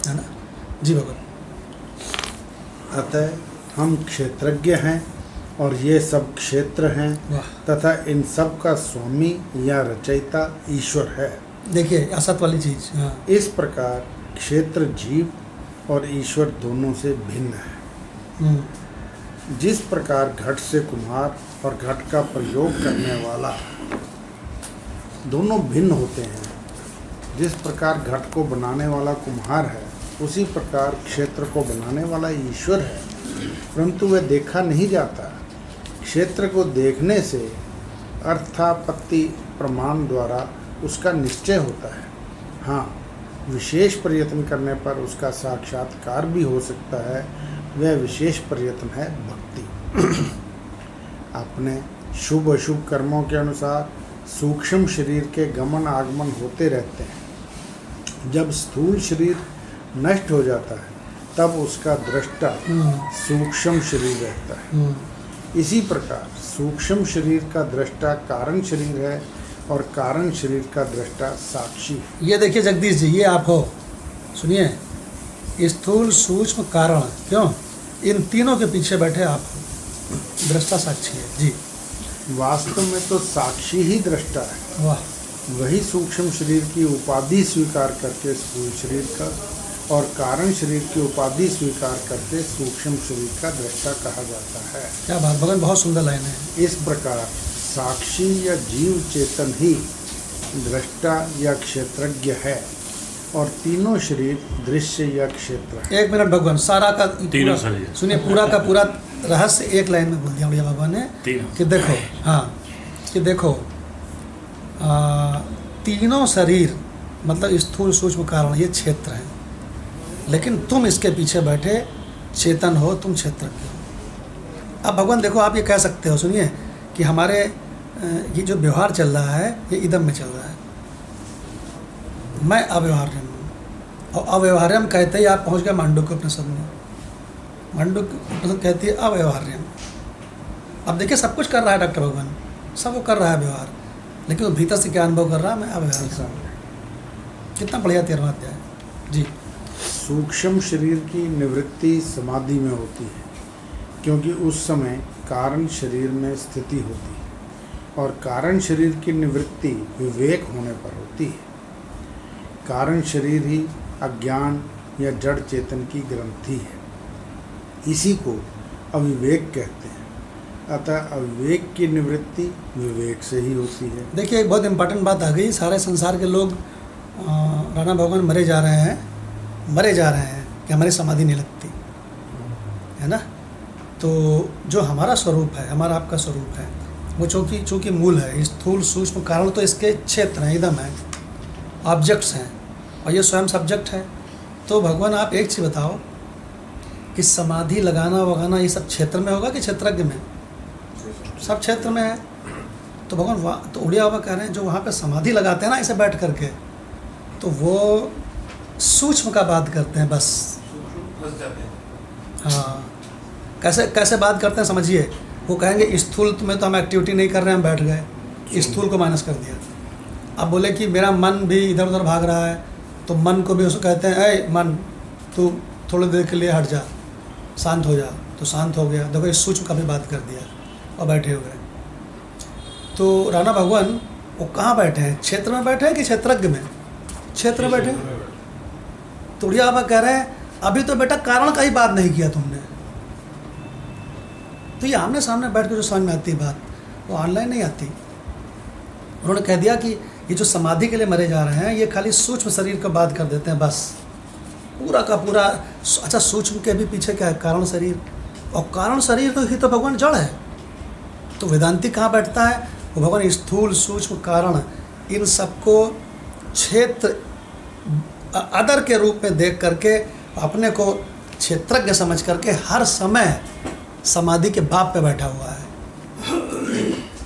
है ना जी भगवान। अतः हम क्षेत्रज्ञ हैं और ये सब क्षेत्र हैं वाह, तथा इन सब का स्वामी या रचयिता ईश्वर है। देखिए असत वाली चीज़। हाँ इस प्रकार क्षेत्र जीव और ईश्वर दोनों से भिन्न है। जिस प्रकार घट से कुम्हार और घट का प्रयोग करने वाला दोनों भिन्न होते हैं, जिस प्रकार घट को बनाने वाला कुम्हार है उसी प्रकार क्षेत्र को बनाने वाला ईश्वर है, परंतु वह देखा नहीं जाता। क्षेत्र को देखने से अर्थापत्ति प्रमाण द्वारा उसका निश्चय होता है। हाँ, विशेष प्रयत्न करने पर उसका साक्षात्कार भी हो सकता है। वह विशेष प्रयत्न है भक्ति। अपने शुभ अशुभ कर्मों के अनुसार सूक्ष्म शरीर के गमन आगमन होते रहते हैं। जब स्थूल शरीर नष्ट हो जाता है तब उसका दृष्टा सूक्ष्म शरीर रहता है। इसी प्रकार सूक्ष्म शरीर का दृष्टा कारण शरीर है और कारण शरीर का दृष्टा साक्षी है। ये देखिए जगदीश जी, ये आप हो, सुनिए, स्थूल सूक्ष्म कारण, क्यों इन तीनों के पीछे बैठे आप हो, दृष्टा साक्षी है जी। वास्तव में तो साक्षी ही दृष्टा है। वाह, वही सूक्ष्म शरीर की उपाधि स्वीकार करके स्थूल शरीर का और कारण शरीर की उपाधि स्वीकार करके सूक्ष्म शरीर का दृष्टा कहा जाता है। क्या बात भगवान, बहुत सुंदर लाइन है। इस प्रकार साक्षी या जीव चेतन ही दृष्टा या क्षेत्रज्ञ है और तीनों शरीर दृश्य या क्षेत्र है। एक मिनट भगवान, सारा का तीनों पूरा- शरीर। सुनिए, पूरा का पूरा रहस्य एक लाइन में बोल दिया बढ़िया भगवान ने तीनों। कि देखो, हाँ, कि देखो तीनों शरीर मतलब स्थूल सूक्ष्म कारण ये क्षेत्र है, लेकिन तुम इसके पीछे बैठे चेतन हो, तुम क्षेत्रज्ञ हो। अब भगवान देखो, आप ये कह सकते हो, सुनिए, कि हमारे ये जो व्यवहार चल रहा है ये इदम में चल रहा है। मैं अव्यवहार्यम हूँ और अव्यवहार्यम कहते ही आप पहुँच गए मांडुक्य उपनिषद में। मांडुक्य उपनिषद कहती है अव्यवहार्यम। अब देखिए सब कुछ कर रहा है डॉक्टर भगवान, सब वो कर रहा है व्यवहार, लेकिन वो भीतर से क्या अनुभव कर रहा है, मैं अव्यवहार्य हूँ। कितना बढ़िया 13वां अध्याय जी। सूक्ष्म शरीर की निवृत्ति समाधि में होती है, क्योंकि उस समय कारण शरीर में स्थिति होती है और कारण शरीर की निवृत्ति विवेक होने पर होती है। कारण शरीर ही अज्ञान या जड़ चेतन की ग्रंथि है, इसी को अविवेक कहते हैं। अतः अविवेक की निवृत्ति विवेक से ही होती है। देखिए एक बहुत इम्पोर्टेंट बात आ गई। सारे संसार के लोग राणा भगवान मरे जा रहे हैं कि हमारी समाधि नहीं लगती है ना। तो जो हमारा स्वरूप है, हमारा आपका स्वरूप है, वो चूँकि मूल है, स्थूल सूक्ष्म कारण तो इसके क्षेत्र हैं, इदम है, ऑब्जेक्ट्स हैं, और ये स्वयं सब्जेक्ट है। तो भगवान आप एक चीज़ बताओ कि समाधि लगाना वगाना ये सब क्षेत्र में होगा कि क्षेत्रज्ञ में? सब क्षेत्र में है। तो भगवान वहाँ तो उड़िया बाबा कह रहे हैं जो वहाँ पे समाधि लगाते हैं ना ऐसे बैठ करके, तो वो सूक्ष्म का बात करते हैं बस। हाँ, कैसे कैसे बात करते हैं समझिए। वो कहेंगे स्थूल में तो हम एक्टिविटी नहीं कर रहे हैं, हम बैठ गए, स्थूल को माइनस कर दिया। अब बोले कि मेरा मन भी इधर उधर भाग रहा है, तो मन को भी उसको कहते हैं ऐ मन तू थोड़ी देर के लिए हट जा, शांत हो जा, तो शांत हो गया। देखो इस सूक्ष्म का भी बात कर दिया और बैठे हुए। तो राणा भगवान वो कहाँ बैठे हैं, क्षेत्र में बैठे हैं कि क्षेत्रज्ञ में? क्षेत्र में बैठे हैं। तो उड़िया बाबा कह रहे हैं अभी तो बेटा कारण का ही बात नहीं किया तुमने। तो ये आमने सामने बैठ कर जो समझ में आती है बात, वो ऑनलाइन नहीं आती। उन्होंने कह दिया कि ये जो समाधि के लिए मरे जा रहे हैं ये खाली सूक्ष्म शरीर का बात कर देते हैं बस, पूरा का पूरा। अच्छा सूक्ष्म के भी पीछे क्या है? कारण शरीर। और कारण शरीर तो ही तो भगवान जड़ है। तो वेदांती कहाँ बैठता है? वो भगवान स्थूल सूक्ष्म कारण इन सबको क्षेत्र अदर के रूप में देख करके अपने को क्षेत्रज्ञ समझ करके हर समय समाधि के बाप पे बैठा हुआ है।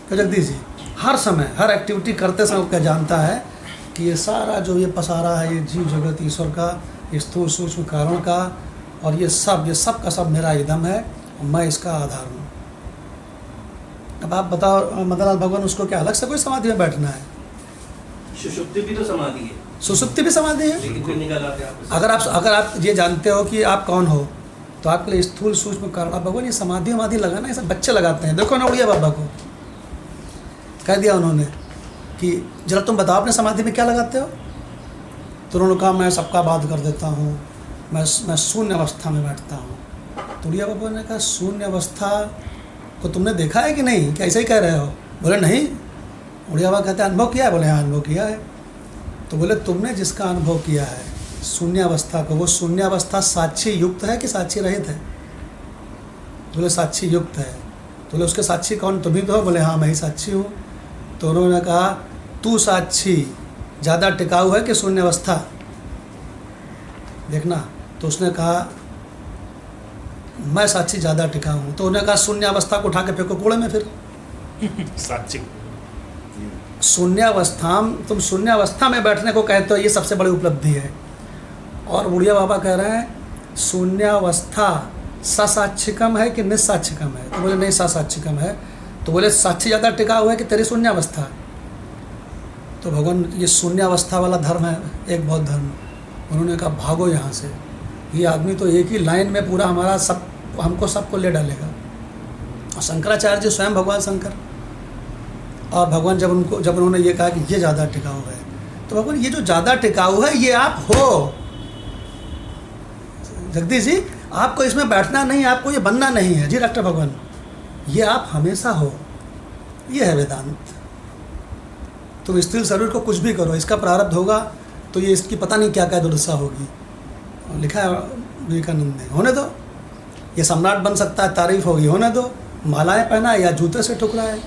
तो जगदीश जी हर समय हर एक्टिविटी करते समय क्या जानता है कि ये सारा जो ये पसारा है, ये जीव जगत ईश्वर का, स्थूल सूक्ष्म कारण का, और ये सब का सब मेरा इदम है और मैं इसका आधार हूँ। अब आप बताओ मदनलाल भगवान उसको क्या अलग से कोई समाधि में बैठना है? सुषुप्ति भी तो समाधि है, सुसुप्ति भी समाधि है। लेकिन फिर निकल आते हैं आप। अगर आप ये जानते हो कि आप कौन हो, तो आपके लिए स्थूल सूक्ष्म कारण। आप भगवान ये समाधि वमाधि लगाना ये सब बच्चे लगाते हैं। देखो ना उड़िया बाबा को कह दिया उन्होंने कि जरा तुम बताओ अपने समाधि में क्या लगाते हो? तो उन्होंने कहा मैं सबका बात कर देता हूँ, मैं शून्य अवस्था में बैठता हूँ। तो उड़िया बाबा ने कहा शून्य अवस्था को तुमने देखा है कि नहीं, क्या ऐसे ही कह रहे हो? बोले नहीं। उड़िया बाबा कहते हैं अनुभव किया है? बोले हाँ अनुभव किया है। तो बोले तुमने जिसका अनुभव किया है शून्य अवस्था को, वो शून्य अवस्था साक्षी युक्त है कि साक्षी रहित है? बोले साक्षी युक्त है। तो बोले उसके साक्षी कौन, तुम ही तो हो? बोले हाँ मैं ही साक्षी हूँ। तो उन्होंने कहा तू साक्षी ज़्यादा टिकाऊ है कि शून्य अवस्था? देखना। तो उसने कहा मैं साक्षी ज़्यादा टिकाऊ हूँ। तो उन्होंने कहा शून्य अवस्था को उठा के फेंको कूड़े में। फिर साक्षी तुम शून्य अवस्था में बैठने को कहते हो, ये सबसे बड़ी उपलब्धि है। और उड़िया बाबा कह रहे हैं शून्य अवस्था ससाक्षिकम है कि निस्साक्षिकम है? तो बोले नहीं ससाक्षिकम है। तो बोले साक्षी ज़्यादा टिका हुआ है कि तेरी शून्य अवस्था? तो भगवान ये शून्य अवस्था वाला धर्म है एक बौद्ध धर्म। उन्होंने कहा भागो यहाँ से, ये आदमी तो एक ही लाइन में पूरा हमारा सब हमको सबको ले डालेगा। और शंकराचार्य जी स्वयं भगवान शंकर, और भगवान जब उन्होंने ये कहा कि ये ज़्यादा टिकाऊ है, तो भगवान ये जो ज़्यादा टिकाऊ है ये आप हो। जगदीश जी आपको इसमें बैठना नहीं, आपको ये बनना नहीं है। जी डॉक्टर भगवान ये आप हमेशा हो, ये है वेदांत। तुम स्थिर शरीर को कुछ भी करो, इसका प्रारब्ध होगा तो ये इसकी पता नहीं क्या क्या दुर्दशा होगी। लिखा है विवेकानंद ने, होने दो। ये सम्राट बन सकता है, तारीफ होगी, होने दो। मालाएं पहना या जूते से ठुकराए,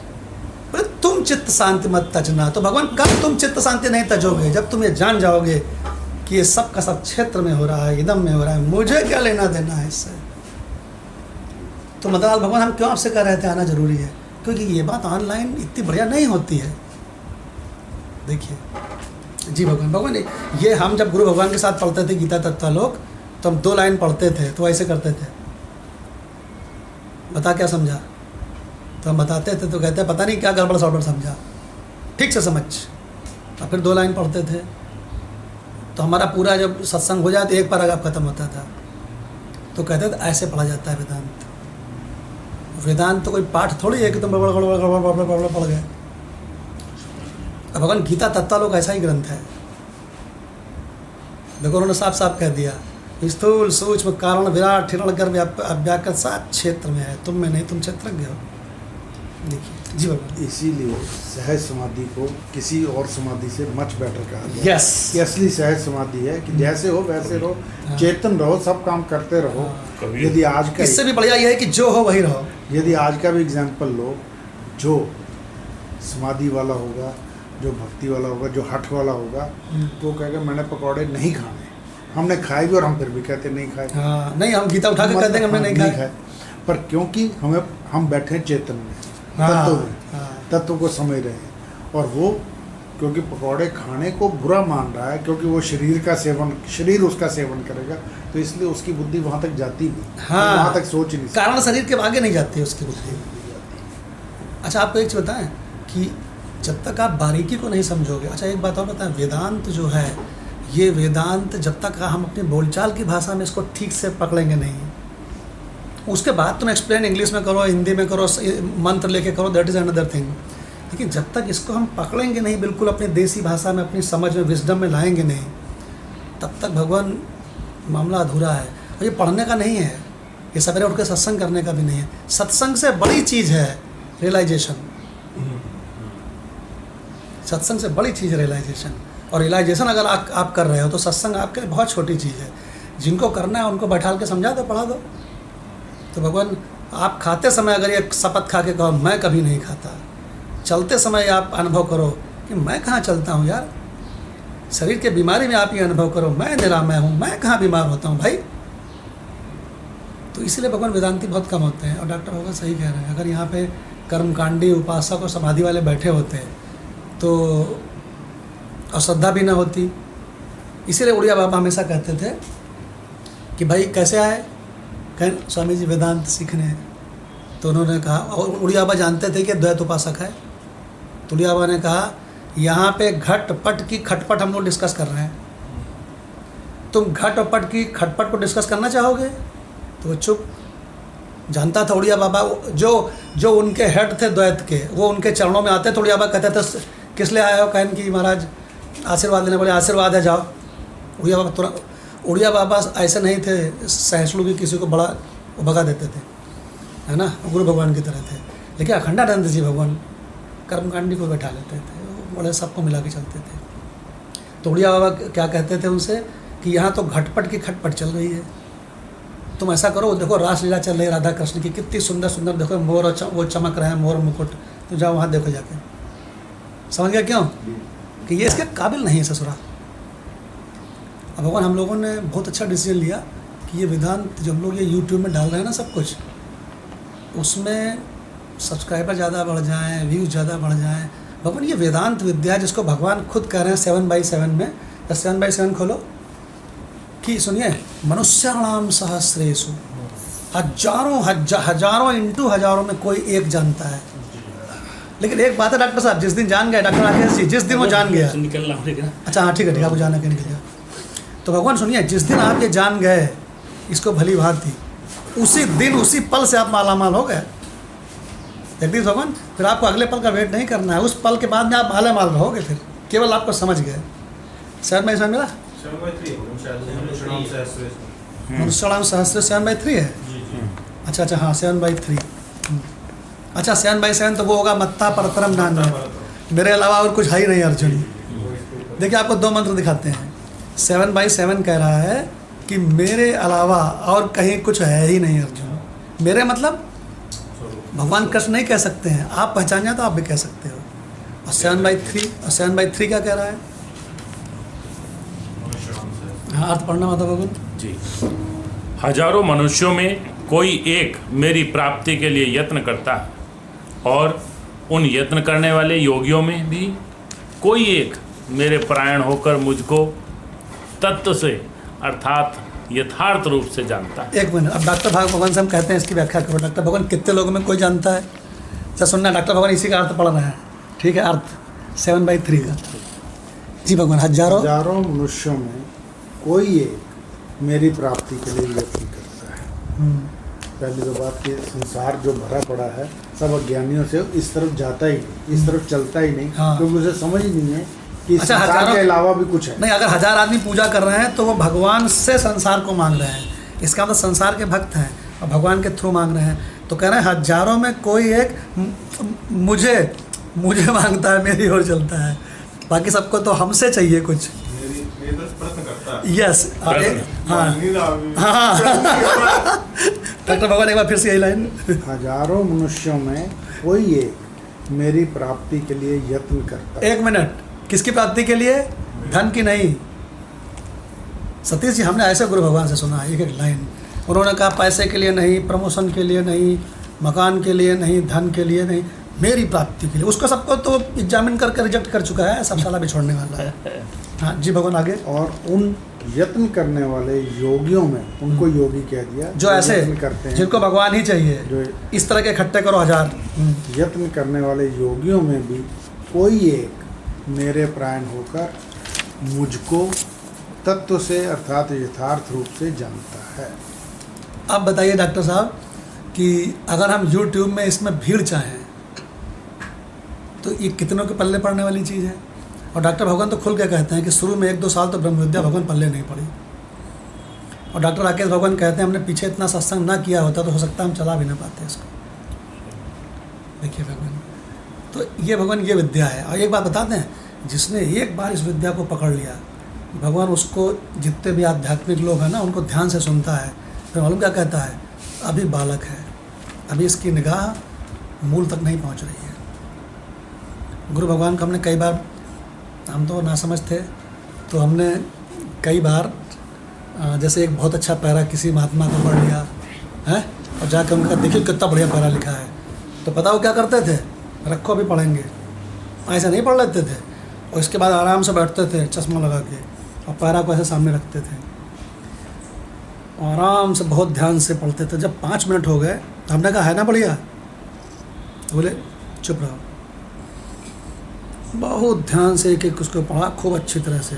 बोले तुम चित्त शांति मत तजना। तो भगवान कब तुम चित्त शांति नहीं तजोगे? जब तुम ये जान जाओगे कि ये सब का सब क्षेत्र में हो रहा है, इदम में हो रहा है, मुझे क्या लेना देना है इससे। तो मदनलाल भगवान हम क्यों आपसे कह रहे थे आना जरूरी है? क्योंकि ये बात ऑनलाइन इतनी बढ़िया नहीं होती है। देखिए जी भगवान ये हम जब गुरु भगवान के साथ पढ़ते थे गीता तत्वालोक, तो हम 2 लाइन पढ़ते थे तो ऐसे करते थे, बता क्या समझा? तो हम बताते थे तो कहते पता नहीं क्या गड़बड़ सड़बड़ समझा, ठीक से समझ। और फिर 2 लाइन पढ़ते थे तो हमारा पूरा जब सत्संग हो जाए तो एक पैराग्राफ खत्म होता था। तो कहते थे ऐसे पढ़ा जाता है वेदांत। वेदांत तो कोई पाठ थोड़ी है कि तुम बड़बड़ पढ़ गए। अब भगवान गीता तत्वालोक ऐसा ही ग्रंथ है। देखो उन्होंने साफ साफ कह दिया स्थूल सूक्ष्म कारण विराट हिरण गर्भ व्याकृत सब क्षेत्र में है, तुम में नहीं, तुम क्षेत्रज्ञ हो। देखिए जी भगवान इसीलिए सहज समाधि को किसी और समाधि से मच बेटर कहा गया। यस ये असली सहज समाधि है कि जैसे हो वैसे रहो, चेतन रहो, सब काम करते रहो। यदि आज का इससे भी बढ़िया ये है कि जो हो वही रहो। यदि आज का भी एग्जाम्पल लो, जो समाधि वाला होगा, जो भक्ति वाला होगा, जो हठ वाला होगा, तो वो कहेगा मैंने पकौड़े नहीं खाने, हमने खाए भी और हम फिर भी कहते नहीं खाए। हाँ नहीं, हम गीता उठा के कहते हैं हमने नहीं खाए, पर क्योंकि हम बैठे हैं चेतन में, हाँ, तत्व में, तत्व को समझ रहे हैं। और वो क्योंकि पकौड़े खाने को बुरा मान रहा है, क्योंकि वो शरीर उसका सेवन करेगा, तो इसलिए उसकी बुद्धि वहाँ तक जाती नहीं, हाँ। वहाँ तक सोच नहीं सकती। कारण शरीर के आगे नहीं जाती है उसकी बुद्धि। अच्छा, आपको एक चीज़ बताएं कि जब तक आप बारीकी को नहीं समझोगे, अच्छा एक बात और बताएं, वेदांत जो है, ये वेदांत जब तक हम अपनी बोलचाल की भाषा में इसको ठीक से पकड़ेंगे नहीं, उसके बाद तुम एक्सप्लेन इंग्लिश में करो, हिंदी में करो, मंत्र लेके करो, दैट इज़ अनदर थिंग। लेकिन जब तक इसको हम पकड़ेंगे नहीं बिल्कुल अपनी देसी भाषा में, अपनी समझ में, विजडम में लाएंगे नहीं, तब तक भगवान मामला अधूरा है। और ये पढ़ने का नहीं है, ये सवेरे उठ के सत्संग करने का भी नहीं है। सत्संग से बड़ी चीज़ है रियलाइजेशन, सत्संग से बड़ी चीज़ है रियलाइजेशन। और रियलाइजेशन अगर आप कर रहे हो तो सत्संग आपके लिए बहुत छोटी चीज़ है। जिनको करना है उनको बैठा के समझा दो, पढ़ा दो। तो भगवान, आप खाते समय अगर ये शपथ खा के कहो मैं कभी नहीं खाता, चलते समय आप अनुभव करो कि मैं कहाँ चलता हूँ यार, शरीर के बीमारी में आप ये अनुभव करो मैं निरामय हूँ, मैं कहाँ बीमार होता हूँ भाई। तो इसलिए भगवान वेदांती बहुत कम होते हैं। और डॉक्टर भगवान सही कह रहे हैं, अगर यहाँ पे कर्मकांडी उपासक और समाधि वाले बैठे होते तो अश्रद्धा भी ना होती। इसीलिए उड़िया बाबा हमेशा कहते थे कि भाई कैसे आए, कहें स्वामी जी वेदांत सीखने। तो उन्होंने कहा, और उड़िया बाबा जानते थे कि द्वैत उपासक है, तो उड़िया बाबा ने कहा यहाँ पे घट पट की खटपट हम लोग डिस्कस कर रहे हैं, तुम घट और पट की खटपट को डिस्कस करना चाहोगे? तो वो चुप। जानता था उड़िया बाबा, जो उनके हेड थे द्वैत के, वो उनके चरणों में आते थे। उड़िया बाबा कहते थे किस लिए आए हो, कहन कि महाराज आशीर्वाद लेने, बोले आशीर्वाद है जाओ। उड़िया बाबा तुरंत, उड़िया बाबा ऐसे नहीं थे सहिष्णु की किसी को बड़ा भगा देते थे, है ना, गुरु भगवान की तरह थे। लेकिन अखंडानंद जी भगवान कर्मकांडी को बैठा लेते थे, बड़े सबको मिला के चलते थे। तो उड़िया बाबा क्या कहते थे उनसे कि यहाँ तो घटपट की खटपट चल रही है, तुम ऐसा करो, देखो रासलीला चल रही है राधा कृष्ण की, कितनी सुंदर सुंदर, देखो मोर वो चमक रहे हैं, मोर मुकुट, तो जाओ वहाँ देखो जाके। समझ गया क्यों? कि ये इसके काबिल नहीं है ससुरा। अब भगवान हम लोगों ने बहुत अच्छा डिसीजन लिया कि ये वेदांत जो हम लोग ये यूट्यूब में डाल रहे हैं ना सब कुछ, उसमें सब्सक्राइबर ज़्यादा बढ़ जाएँ, व्यूज़ ज़्यादा बढ़ जाएँ। भगवान ये वेदांत विद्या जिसको भगवान खुद कह रहे हैं 7/7 में, 7/7 खोलो कि सुनिए, मनुष्याणाम सहस्रेषु, हजारों इंटू हजारों में कोई एक जानता है। लेकिन एक बात है डॉक्टर साहब, जिस दिन जान गए डॉक्टर राकेश जी, जिस दिन वो जान गया, निकलना होगा। अच्छा हाँ ठीक है, आपको जाना के निकल गया। तो भगवान सुनिए, जिस दिन आप ये जान गए इसको भली भांति, उसी दिन उसी पल से आप मालामाल हो गए जगदीश भगवान। फिर आपको अगले पल का वेट नहीं करना है, उस पल के बाद में आप मालामाल रहोगे। फिर केवल आपको समझ गए। 7/7 मिला, मनुष्याणाम सहस्र 7/3 है। अच्छा हाँ 7/3। अच्छा 7/7 तो वो होगा मत्ता परतरम नान्य, मेरे अलावा और कुछ है ही नहीं अर्जुन। देखिए आपको 2 मंत्र दिखाते हैं। 7/7 कह रहा है कि मेरे अलावा और कहीं कुछ है ही नहीं अर्जुन। मेरे मतलब भगवान कृष्ण नहीं कह सकते हैं, आप पहचान जाए तो आप भी कह सकते हो। और 7/3 क्या कह रहा है? हाँ अर्थ पढ़ना माता भगवान जी। हजारों मनुष्यों में कोई एक मेरी प्राप्ति के लिए यत्न करता है, और उन यत्न करने वाले योगियों में भी कोई एक मेरे परायण होकर मुझको तत्व से अर्थात यथार्थ रूप से जानता है। एक मिनट, अब डॉक्टर भगवान से हम कहते हैं इसकी व्याख्या करो। डॉक्टर भगवान कितने लोगों में कोई जानता है? अच्छा सुनना, डॉक्टर भगवान इसी का अर्थ पढ़ रहे हैं, ठीक है? अर्थ 7/3 का। जी भगवान, हजारों मनुष्यों में कोई एक मेरी प्राप्ति के लिए यत्न करता है। पहली तो बात कि संसार जो भरा पड़ा है सब अज्ञानियों से इस तरफ जाता ही नहीं, इस तरफ चलता ही नहीं, हाँ। क्योंकि उसे समझ ही नहीं है कि अच्छा, संसार के अलावा भी कुछ है। नहीं, अगर 1000 आदमी पूजा कर रहे हैं तो वो भगवान से संसार को मांग रहे हैं, इसका मतलब संसार के भक्त हैं और भगवान के थ्रू मांग रहे हैं। तो कह रहे हैं हजारों में कोई एक मुझे मांगता है, मेरी ओर चलता है, बाकी सबको तो हमसे चाहिए कुछ। यस हाँ डॉक्टर भगवान एक बार फिर से यही लाइन। हजारों मनुष्यों में कोई एक मेरी प्राप्ति के लिए यत्न करता है। 1 मिनट, किसकी प्राप्ति के लिए? धन की नहीं। सतीश जी, हमने ऐसे गुरु भगवान से सुना एक लाइन, उन्होंने कहा पैसे के लिए नहीं, प्रमोशन के लिए नहीं, मकान के लिए नहीं, धन के लिए नहीं, मेरी प्राप्ति के लिए। उसको सबको तो एग्जामिन करके रिजेक्ट कर चुका है, सब साला भी छोड़ने वाला है। हाँ जी भगवान आगे। और उन यत्न करने वाले योगियों में, उनको योगी कह दिया, जो ऐसे यत्न करते हैं, जिनको भगवान ही चाहिए, जो इस तरह के इकट्ठे करो 1000। यत्न करने वाले योगियों में भी कोई एक मेरे प्राण होकर मुझको तत्व से अर्थात यथार्थ रूप से जानता है। अब बताइए डॉक्टर साहब कि अगर हम YouTube में इसमें भीड़ चाहें तो ये कितनों के पल्ले पड़ने वाली चीज़ है। और डॉक्टर भगवान तो खुल के कहते हैं कि शुरू में 1-2 साल तो ब्रह्म विद्या भगवान पल्ले नहीं पड़ी। और डॉक्टर राकेश भगवान कहते हैं हमने पीछे इतना सत्संग ना किया होता तो हो सकता है हम चला भी ना पाते इसको। देखिए भगवान, तो ये भगवान ये विद्या है। और एक बात बताते हैं, जिसने एक बार इस विद्या को पकड़ लिया, भगवान उसको जितने भी आध्यात्मिक लोग हैं ना उनको ध्यान से सुनता है। फिर मालूम क्या कहता है, अभी बालक है, अभी इसकी निगाह मूल तक नहीं पहुंच रही है। गुरु भगवान को हमने कई बार, हम तो ना समझ थे, तो हमने कई बार जैसे एक बहुत अच्छा पैरा किसी महात्मा का पढ़ लिया है और जाकर उनका देखिए कितना बढ़िया पैरा लिखा है, तो पता वो क्या करते थे, रखो अभी पढ़ेंगे, ऐसा नहीं पढ़ लेते थे। और इसके बाद आराम से बैठते थे चश्मा लगा के और पैरा को ऐसे सामने रखते थे, आराम से बहुत ध्यान से पढ़ते थे। जब 5 मिनट हो गए तो हमने कहा है ना बढ़िया, तो बोले चुप रहो। बहुत ध्यान से एक एक उसको पढ़ा खूब अच्छी तरह से।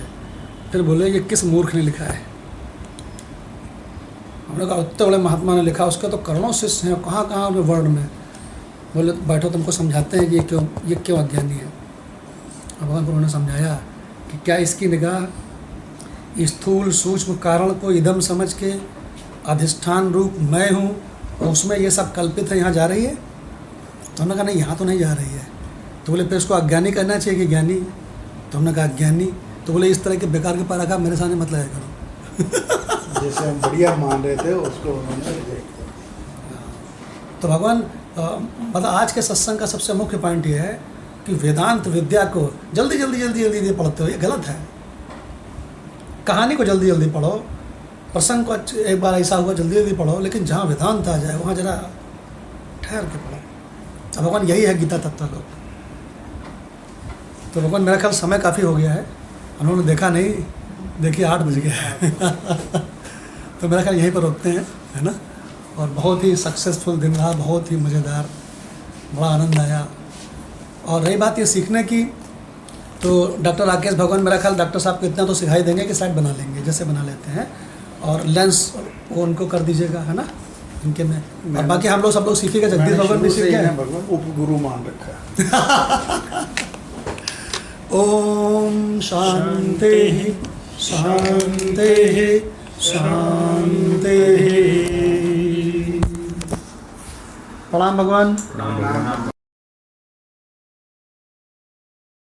फिर बोले ये किस मूर्ख ने लिखा है। हमने कहा उतने बड़े महात्मा ने लिखा, उसके तो करोड़ों शिष्य हैं, कहाँ कहाँ वर्ड में। बोले बैठो तुमको समझाते हैं कि ये क्यों अज्ञानी है। अब भगवान गुरु ने समझाया कि क्या इसकी निगाह स्थूल सूक्ष्म कारण को इदम समझ के अधिष्ठान रूप मैं हूँ और उसमें ये सब कल्पित है, यहाँ जा रही है। तो हमने कहा नहीं, यहाँ तो नहीं जा रही है। तो बोले फिर इसको अज्ञानी करना चाहिए कि ज्ञानी। तो हमने कहा अज्ञानी। तो बोले इस तरह के बेकार के पैराग्राफ मेरे सामने मत लाया करो। जैसे हम बढ़िया मान रहे थे उसको उन्होंने रिजेक्ट किया। तो भगवान मतलब आज के सत्संग का सबसे मुख्य पॉइंट ये है कि वेदांत विद्या को जल्दी जल्दी पढ़ते हो, ये गलत है। कहानी को जल्दी जल्दी पढ़ो, प्रसंग को एक बार ऐसा हुआ जल्दी जल्दी पढ़ो, लेकिन जहाँ वेदांत आ जाए वहाँ जरा ठहर के पढ़ो। अब भगवान यही है गीता तत्व लोग। तो भगवान मेरा ख्याल समय काफ़ी हो गया है, हम लोगों ने देखा नहीं, देखिए 8 बज गया है। तो मेरा ख्याल यहीं पर रोकते हैं, है ना। और बहुत ही सक्सेसफुल दिन रहा, बहुत ही मज़ेदार, बड़ा आनंद आया। और रही बात ये सीखने की, तो डॉक्टर राकेश भगवान मेरा ख्याल डॉक्टर साहब को इतना तो सिखाई देंगे कि साइड बना लेंगे जैसे बना लेते हैं, और लेंस वो उनको कर दीजिएगा, है ना, इनके में। और बाकी हम लोग सब लोग सीखेंगे, जगदीश भगवान भी सीख गए, भगवान उपगुरु मान रखा। ओम शांति शांति शांति। प्रणाम भगवान।